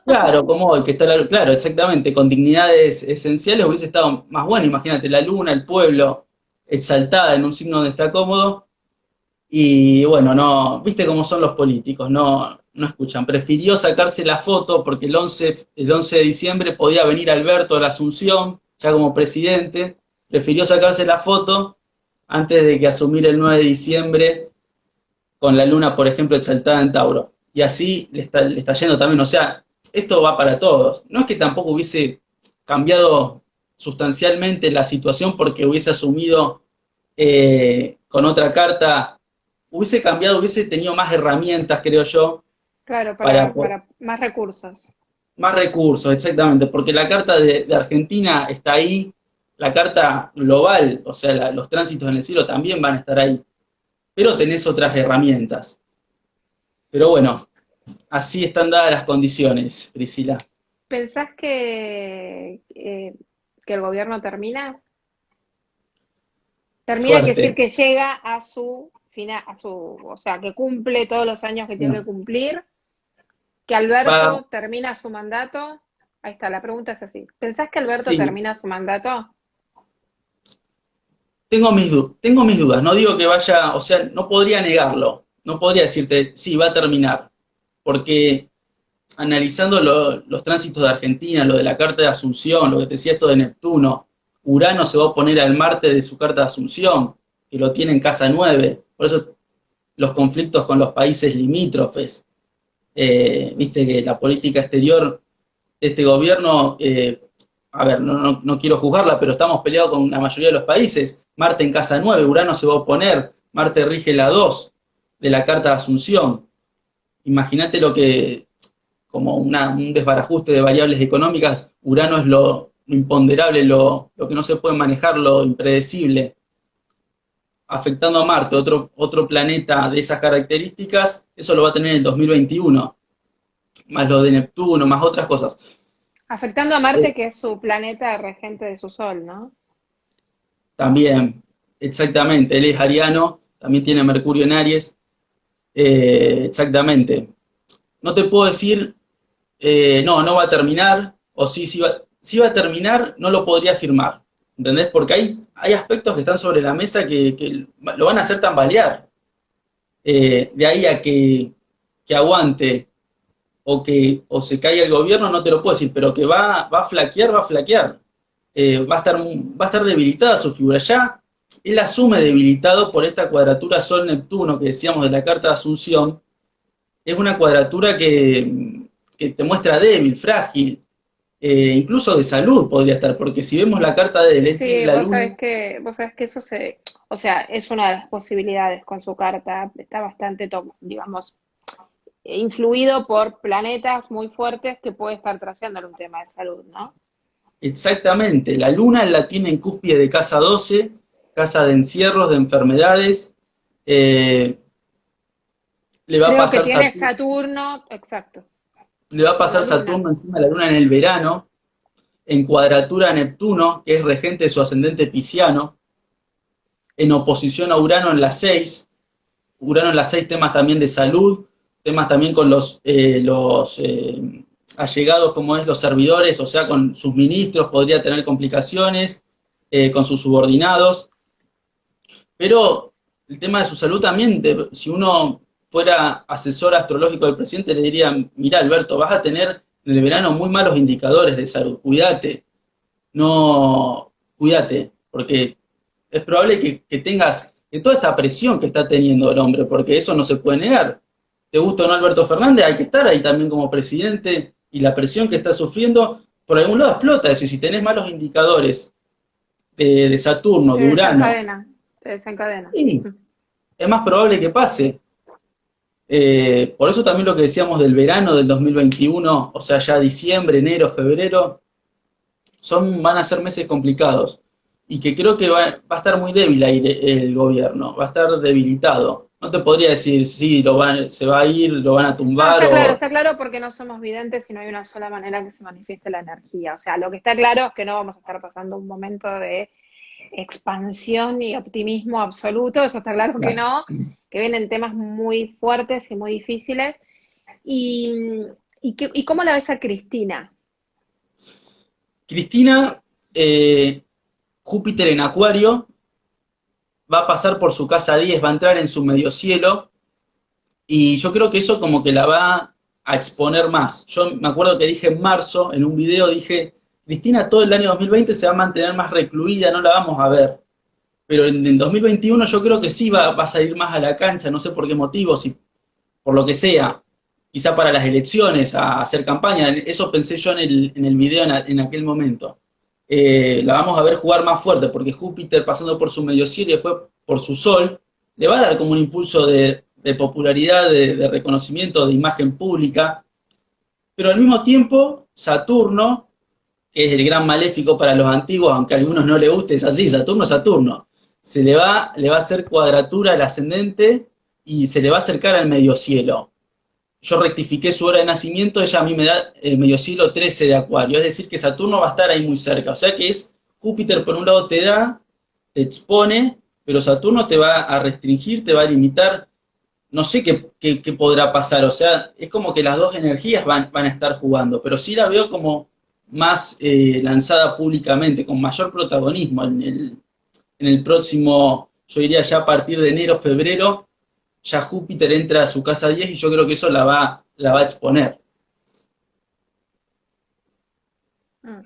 Claro, como hoy, que está claro, exactamente, con dignidades esenciales hubiese estado más bueno, imagínate, la Luna, el pueblo, exaltada en un signo donde está cómodo, y bueno, no, viste cómo son los políticos, no escuchan. Prefirió sacarse la foto porque el 11 de diciembre podía venir Alberto a la Asunción, ya como presidente, prefirió sacarse la foto antes de que asumir el 9 de diciembre con la Luna, por ejemplo, exaltada en Tauro. Y así le está yendo también, o sea, esto va para todos. No es que tampoco hubiese cambiado sustancialmente la situación porque hubiese asumido con otra carta, hubiese cambiado, hubiese tenido más herramientas, creo yo, Claro, para para más recursos. más recursos, exactamente, porque la carta de Argentina está ahí, la carta global, o sea, los tránsitos en el cielo también van a estar ahí, pero tenés otras herramientas. Pero bueno, así están dadas las condiciones, Priscila. ¿Pensás que el gobierno termina? Termina quiere decir Fuerte. que llega a su final, o sea, que cumple todos los años que tiene que No. cumplir, que Va, Alberto termina su mandato. Ahí está, la pregunta es así. ¿Pensás que Alberto sí, termina su mandato? tengo mis dudas, no digo que vaya, o sea, no podría negarlo, no podría decirte, sí, va a terminar, porque analizando los tránsitos de Argentina, lo de la carta de Asunción, lo que te decía esto de Neptuno, Urano se va a oponer al Marte de su carta de Asunción, que lo tiene en casa 9, por eso los conflictos con los países limítrofes. Viste que la política exterior de este gobierno, a ver, no quiero juzgarla, pero estamos peleados con la mayoría de los países. Marte en casa 9, Urano se va a oponer, Marte rige la 2 de la carta de Asunción. Imagínate lo que, como un desbarajuste de variables económicas, Urano es lo imponderable, lo que no se puede manejar, lo impredecible, afectando a Marte, otro planeta de esas características, eso lo va a tener en el 2021, más lo de Neptuno, más otras cosas. Afectando a Marte, que es su planeta regente de su Sol, ¿no? También, exactamente, él es ariano, también tiene Mercurio en Aries, exactamente. No te puedo decir, no va a terminar, o si va a terminar, no lo podría afirmar, ¿entendés? Porque hay aspectos que están sobre la mesa que lo van a hacer tambalear. De ahí a que aguante o se caiga el gobierno, no te lo puedo decir, pero que va a flaquear, va a flaquear. Va a estar debilitada su figura. Ya él asume debilitado por esta cuadratura Sol-Neptuno que decíamos de la carta de Asunción. Es una cuadratura que te muestra débil, frágil, incluso de salud podría estar, porque si vemos la carta de él, él tiene Sí, la luna. vos sabés que eso o sea, es una de las posibilidades con su carta, está bastante, digamos, influido por planetas muy fuertes que puede estar trayéndole un tema de salud, ¿no? Exactamente, la luna la tiene en cúspide de casa 12, casa de encierros, de enfermedades. eh, le va a Creo que pasar tiene Saturno, Saturno, exacto, le va a con la pasar luna. Saturno encima de la luna en el verano, en cuadratura a Neptuno, que es regente de su ascendente pisciano, en oposición a Urano en la 6. Urano en la 6, temas también de salud, temas también con los allegados, como es los servidores, o sea, con sus ministros podría tener complicaciones, con sus subordinados. Pero el tema de su salud también, si uno fuera asesor astrológico del presidente, le diría, mira Alberto, vas a tener en el verano muy malos indicadores de salud, cuídate, no, cuídate, porque es probable que tengas que toda esta presión que está teniendo el hombre, porque eso no se puede negar. ¿Te gusta o no Alberto Fernández? Hay que estar ahí también como presidente y la presión que está sufriendo, por algún lado explota. Es decir, si tenés malos indicadores de Saturno, Se de Urano, desencadena, se desencadena. sí, es más probable que pase. Por eso también lo que decíamos del verano del 2021, o sea, ya diciembre, enero, febrero, van a ser meses complicados. Y que creo que va a estar muy débil ahí el gobierno, va a estar debilitado. No te podría decir, sí, se va a ir, lo van a No, tumbar o... está claro porque no somos videntes y no hay una sola manera que se manifieste la energía. O sea, lo que está claro es que no vamos a estar pasando un momento de expansión y optimismo absoluto, eso está claro que Claro. no, que vienen temas muy fuertes y muy difíciles. ¿Y, y cómo la ves a Cristina? Cristina, Júpiter en Acuario, va a pasar por su casa 10, va a entrar en su medio cielo, y yo creo que eso como que la va a exponer más. Yo me acuerdo que dije en marzo, en un video, dije, Cristina todo el año 2020 se va a mantener más recluida, no la vamos a ver. Pero en 2021 yo creo que sí va a salir más a la cancha, no sé por qué motivo, si por lo que sea, quizá para las elecciones, a hacer campaña, eso pensé yo en el video en aquel momento. La vamos a ver jugar más fuerte, porque Júpiter pasando por su medio cielo y después por su Sol, le va a dar como un impulso de popularidad, de reconocimiento, de imagen pública, pero al mismo tiempo Saturno, que es el gran maléfico para los antiguos, aunque a algunos no les guste, es así, Saturno, le va a hacer cuadratura al ascendente y se le va a acercar al medio cielo. Yo rectifiqué su hora de nacimiento, ella a mí me da el medio cielo 13 de Acuario, es decir que Saturno va a estar ahí muy cerca, o sea que es Júpiter por un lado te da, te expone, pero Saturno te va a restringir, te va a limitar, no sé qué podrá pasar, o sea, es como que las dos energías van a estar jugando, pero sí la veo como más lanzada públicamente, con mayor protagonismo en el próximo, yo diría ya a partir de enero, febrero, ya Júpiter entra a su casa 10 y yo creo que eso la va a exponer. Mm.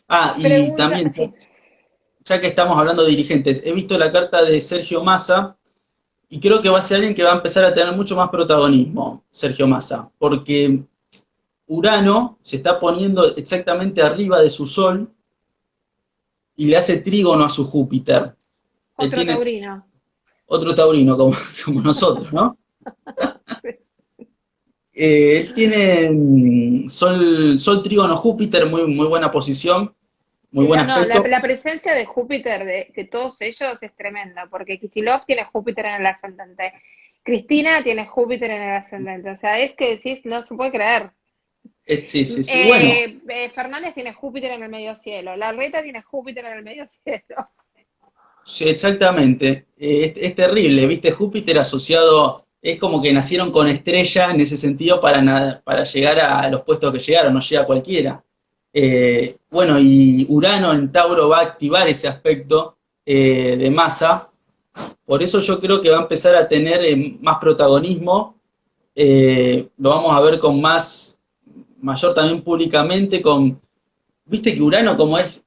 Ah, y Pregunta, también, sí. ya que estamos hablando de dirigentes, he visto la carta de Sergio Massa y creo que va a ser alguien que va a empezar a tener mucho más protagonismo, Sergio Massa, porque Urano se está poniendo exactamente arriba de su Sol y le hace trígono a su Júpiter. Él Otro tiene taurino. otro taurino como, como nosotros, ¿no? Él tiene Sol trígono Júpiter, muy buena posición, muy buen No, aspecto. la presencia de Júpiter de todos ellos es tremenda, porque Kicillof tiene Júpiter en el ascendente, Cristina tiene Júpiter en el ascendente, o sea, es que decís, no se puede creer. Sí, sí, sí. Bueno, Fernández tiene Júpiter en el medio cielo, Larreta tiene Júpiter en el medio cielo. sí, exactamente. Es terrible, ¿viste? Júpiter asociado, es como que nacieron con estrella en ese sentido para llegar a los puestos que llegaron, no llega cualquiera. Bueno, y Urano en Tauro va a activar ese aspecto de masa, por eso yo creo que va a empezar a tener más protagonismo, lo vamos a ver con mayor también públicamente, viste que Urano como es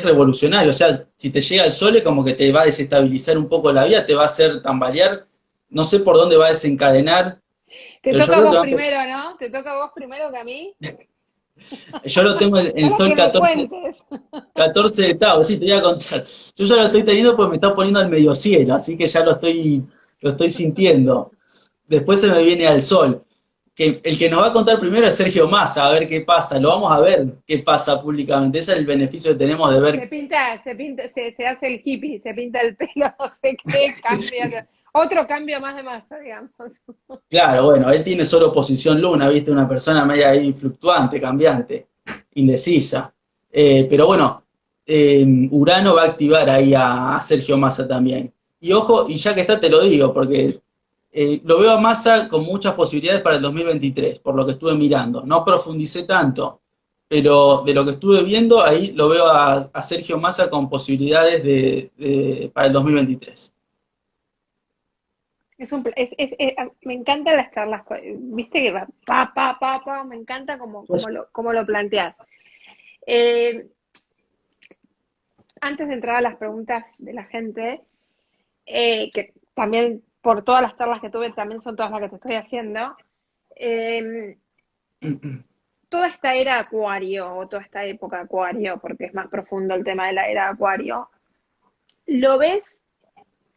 revolucionario, o sea, si te llega el Sol es como que te va a desestabilizar un poco la vida, te va a hacer tambalear, no sé por dónde va a desencadenar, Te pero yo toca a creo que vos primero, ¿no? Te toca a vos primero que a mí, yo lo tengo en para Sol que me 14, cuentes. 14 de Tauro, sí, te voy a contar. Yo ya lo estoy teniendo porque me está poniendo al medio cielo, así que ya lo estoy sintiendo. Después se me viene al Sol. Que el que nos va a contar primero es Sergio Massa, a ver qué pasa, lo vamos a ver qué pasa públicamente, ese es el beneficio que tenemos de ver. Se hace el hippie, se pinta el pelo, no sé qué, cambia. Otro cambio más de masa, digamos. Claro, bueno, él tiene solo posición luna, viste, una persona media ahí fluctuante, cambiante, indecisa. Pero bueno, Urano va a activar ahí a Sergio Massa también. Y ojo, y ya que está te lo digo, porque lo veo a Massa con muchas posibilidades para el 2023, por lo que estuve mirando. No profundicé tanto, pero de lo que estuve viendo, ahí lo veo a Sergio Massa con posibilidades para el 2023. Me encantan las charlas, viste que va me encanta como lo planteas. Eh, Antes de entrar a las preguntas de la gente, que también por todas las charlas que tuve, también son todas las que te estoy haciendo, eh, toda esta era Acuario, o toda esta época Acuario, porque es más profundo el tema de la era Acuario, ¿lo ves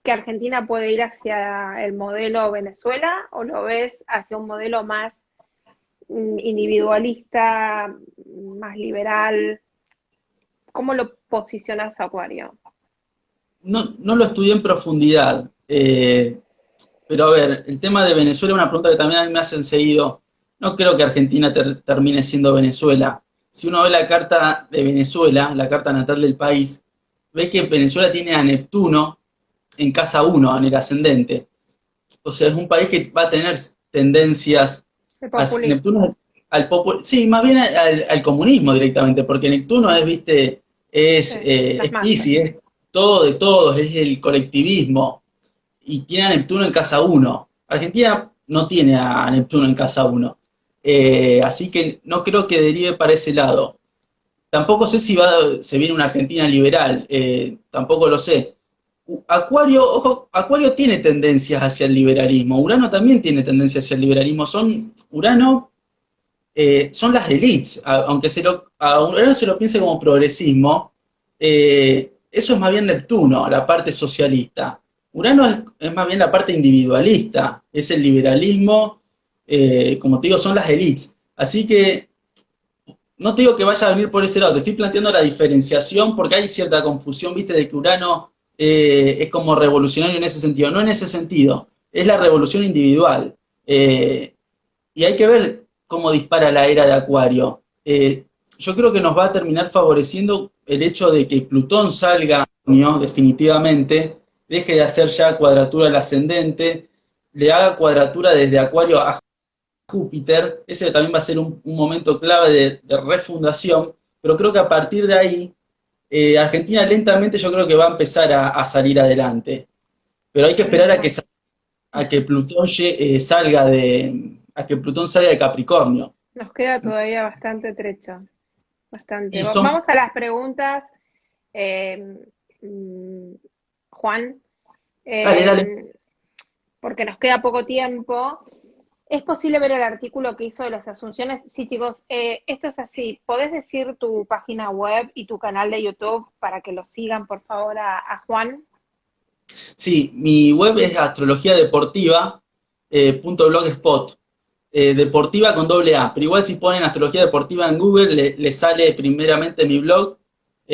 que Argentina puede ir hacia el modelo Venezuela o lo ves hacia un modelo más individualista, más liberal? ¿Cómo lo posicionas a Acuario? No lo estudié en profundidad, pero a ver, el tema de Venezuela es una pregunta que también a mí me hacen seguido. No creo que Argentina termine siendo Venezuela. Si uno ve la carta de Venezuela, la carta natal del país, ve que Venezuela tiene a Neptuno en casa uno en el ascendente. O sea, es un país que va a tener tendencias El a populismo. Neptuno sí, más bien al comunismo directamente, porque Neptuno es, viste, Sí, las es masas. Piscis, es todo de todos, es el colectivismo, y tiene a Neptuno en casa uno. Argentina no tiene a Neptuno en casa uno. Así que no creo que derive para ese lado. Tampoco sé si se viene una Argentina liberal, tampoco lo sé. Acuario, ojo, Acuario tiene tendencias hacia el liberalismo, Urano también tiene tendencias hacia el liberalismo, Urano son las elites, aunque a Urano se lo piense como progresismo, eso es más bien Neptuno, la parte socialista. Urano es más bien la parte individualista, es el liberalismo, como te digo, son las elites. Así que no te digo que vaya a venir por ese lado, te estoy planteando la diferenciación porque hay cierta confusión, viste, de que Urano es como revolucionario en ese sentido. No en ese sentido, es la revolución individual. Y hay que ver cómo dispara la era de Acuario. Yo creo que nos va a terminar favoreciendo el hecho de que Plutón salga, ¿no? Definitivamente, deje de hacer ya cuadratura al ascendente, le haga cuadratura desde Acuario a Júpiter, ese también va a ser un momento clave de refundación, pero creo que a partir de ahí, Argentina lentamente yo creo que va a empezar a salir adelante. Pero hay que esperar a Bueno, a que Plutón salga a que Plutón salga de Capricornio. Nos queda todavía bastante trecho, bastante. Y son, Vamos a las preguntas, eh, mm, Juan, dale, dale. eh, porque nos queda poco tiempo. ¿Es posible ver el artículo que hizo de las Asunciones? Sí, chicos, esto es así. ¿Podés decir tu página web y tu canal de YouTube para que lo sigan, por favor, a Juan? Sí, mi web es astrología deportiva, .blogspot, deportiva con doble A, pero igual si ponen astrología deportiva en Google, le sale primeramente mi blog,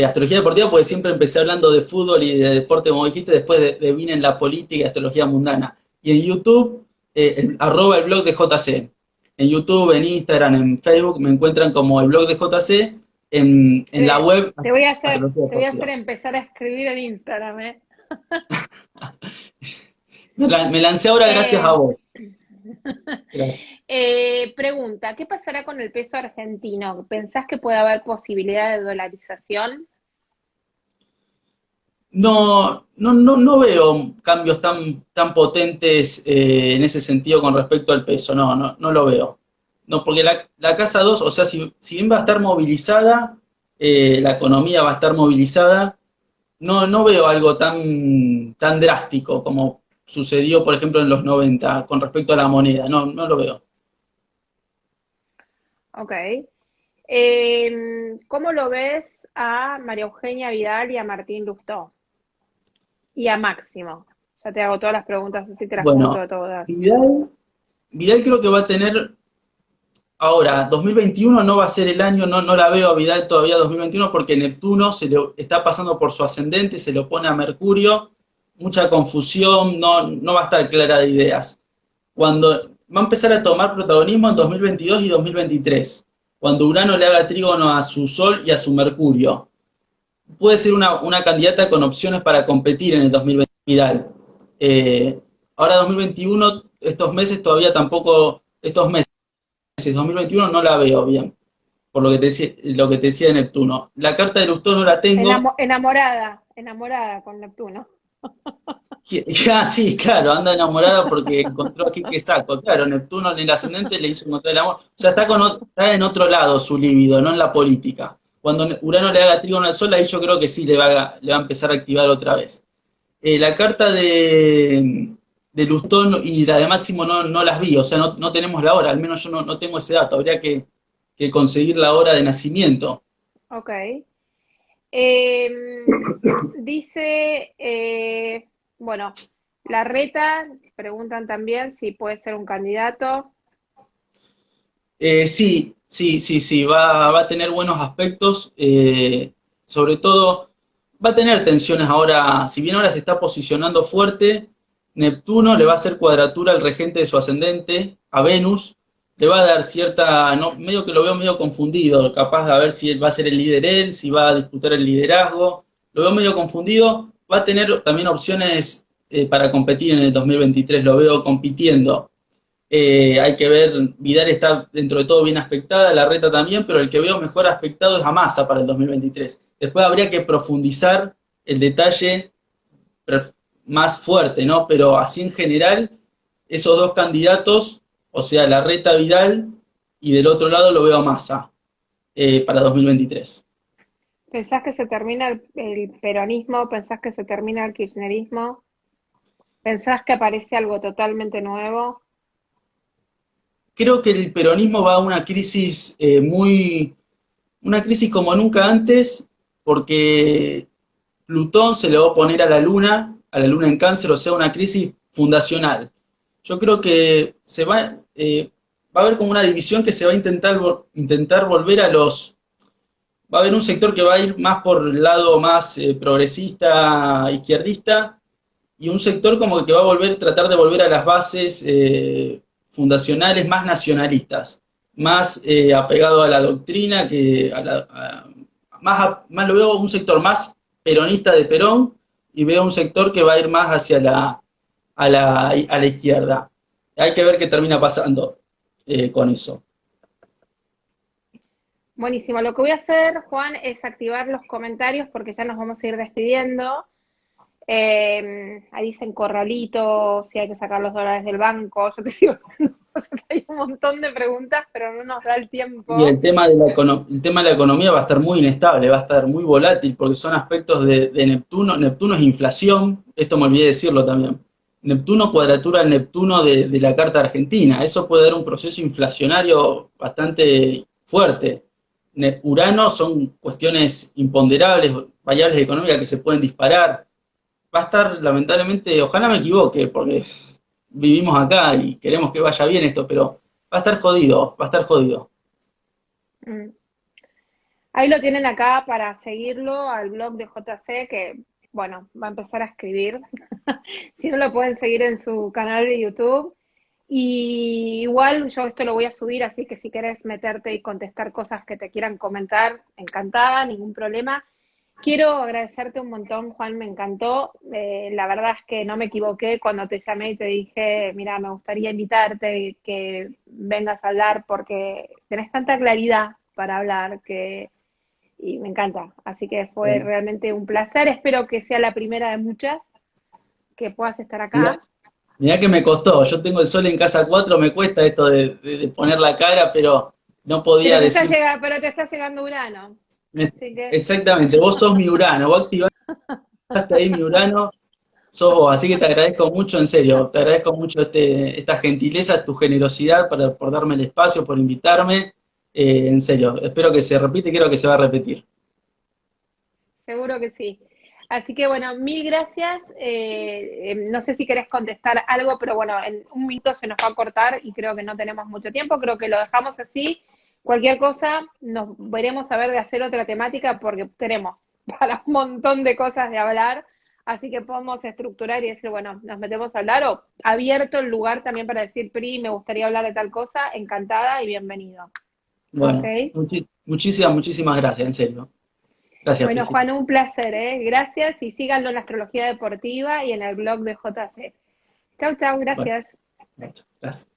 astrología deportiva, porque siempre empecé hablando de fútbol y de deporte, como dijiste, después vine en la política y astrología mundana. Y en YouTube, arroba el blog de JC. En YouTube, en Instagram, en Facebook, me encuentran como el blog de JC, en la Te, web astrología te voy a hacer deportiva. empezar a escribir en Instagram, ¿eh? Me lancé ahora gracias a Eh, vos. Gracias. Pregunta, ¿qué pasará con el peso argentino? ¿Pensás que puede haber posibilidad de dolarización? No veo cambios tan potentes en ese sentido con respecto al peso, no lo veo. No, porque la casa 2, o sea, si bien va a estar movilizada, la economía va a estar movilizada, no veo algo tan drástico como sucedió, por ejemplo, en los 90 con respecto a la moneda, no lo veo. Ok. ¿Cómo lo ves a María Eugenia Vidal y a Martín Lustó? Y a Máximo. Ya te hago todas las preguntas, así te las junto Bueno, a todas. Vidal creo que va a tener. Ahora, 2021 no va a ser el año, no la veo a Vidal todavía 2021 porque Neptuno se le está pasando por su ascendente, se lo pone a Mercurio, mucha confusión, no va a estar clara de ideas. Cuando va a empezar a tomar protagonismo en 2022 y 2023, cuando Urano le haga trígono a su Sol y a su Mercurio. Puede ser una candidata con opciones para competir en el 2020 Vidal. Ahora 2021, estos meses todavía tampoco, estos meses 2021 no la veo bien, por lo que te decía de Neptuno. La carta de Lustó no la tengo. Enamorada con Neptuno. Ah, sí, claro, anda enamorada porque encontró aquí que saco. Claro, Neptuno en el ascendente le hizo encontrar el amor. O sea, está en otro lado su líbido, no en la política. Cuando Urano le haga trígono al Sol, ahí yo creo que sí le va a empezar a activar otra vez. La carta de Lustón y la de Máximo no las vi, o sea, no tenemos la hora, al menos yo no tengo ese dato, habría que conseguir la hora de nacimiento. Ok. Dice, bueno, la reta, preguntan también si puede ser un candidato. Sí, va a tener buenos aspectos, sobre todo va a tener tensiones ahora, si bien ahora se está posicionando fuerte, Neptuno le va a hacer cuadratura al regente de su ascendente, a Venus, le va a dar cierta, no, medio que lo veo medio confundido, capaz de ver si él va a ser el líder él, si va a disputar el liderazgo, lo veo medio confundido, va a tener también opciones para competir en el 2023, lo veo compitiendo. Hay que ver, Vidal está dentro de todo bien aspectada, la reta también, pero el que veo mejor aspectado es a Massa para el 2023. Después habría que profundizar el detalle más fuerte, ¿no? Pero así en general, esos dos candidatos, o sea, la reta Vidal y del otro lado lo veo a Massa para 2023. ¿Pensás que se termina el peronismo? ¿Pensás que se termina el kirchnerismo? ¿Pensás que aparece algo totalmente nuevo? Creo que el peronismo va a una crisis una crisis como nunca antes, porque Plutón se le va a oponer a la Luna en Cáncer, o sea, una crisis fundacional. Yo creo que va a haber como una división que se va a intentar volver a los. Va a haber un sector que va a ir más por el lado más progresista, izquierdista, y un sector como que va a tratar de volver a las bases fundacionales más nacionalistas, más apegado a la doctrina, más lo veo un sector más peronista de Perón y veo un sector que va a ir más hacia a la izquierda. Hay que ver qué termina pasando con eso. Buenísimo. Lo que voy a hacer, Juan, es activar los comentarios porque ya nos vamos a ir despidiendo. Ahí dicen corralito, si hay que sacar los dólares del banco. Yo te sigo. Hay un un montón de preguntas, pero no nos da el tiempo. Y el tema de la economía va a estar muy inestable, va a estar muy volátil, porque son aspectos de Neptuno. Neptuno es inflación, esto me olvidé decirlo también. Neptuno cuadratura al Neptuno de la carta argentina. Eso puede dar un proceso inflacionario bastante fuerte. Urano son cuestiones imponderables, variables económicas que se pueden disparar. Va a estar, lamentablemente, ojalá me equivoque, porque vivimos acá y queremos que vaya bien esto, pero va a estar jodido, va a estar jodido. Mm. Ahí lo tienen acá para seguirlo al blog de JC, que, bueno, va a empezar a escribir. Si no, lo pueden seguir en su canal de YouTube. Y igual yo esto lo voy a subir, así que si quieres meterte y contestar cosas que te quieran comentar, encantada, ningún problema. Quiero agradecerte un montón, Juan, me encantó. La verdad es que no me equivoqué cuando te llamé y te dije, mira, me gustaría invitarte, que vengas a hablar, porque tenés tanta claridad para hablar y me encanta. Así que fue Bueno, realmente un placer. Espero que sea la primera de muchas que puedas estar mirá, acá. mirá que me costó, yo tengo el sol en casa 4, me cuesta esto de poner la cara, pero no podía decir Pero te está llegando Urano. Así que exactamente, vos sos mi Urano, vos activaste ahí mi Urano, sos vos, así que te agradezco mucho, en serio, te agradezco mucho esta gentileza, tu generosidad por darme el espacio, por invitarme, en serio, espero que se repite y creo que se va a repetir. seguro que sí. Así que bueno, mil gracias. No sé si querés contestar algo, pero bueno, en un minuto se nos va a cortar y creo que no tenemos mucho tiempo. Creo que lo dejamos así. Cualquier cosa, nos veremos a ver de hacer otra temática porque tenemos para un montón de cosas de hablar. Así que podemos estructurar y decir, bueno, nos metemos a hablar o abierto el lugar también para decir, Pri, me gustaría hablar de tal cosa, encantada y bienvenido. ¿Ok? Bueno, muchísimas gracias, en serio. Gracias, Bueno, Priscila. Juan, un placer, ¿eh? Gracias y síganlo en la astrología deportiva y en el blog de JC. Chau, chau, Bueno, gracias. muchas gracias.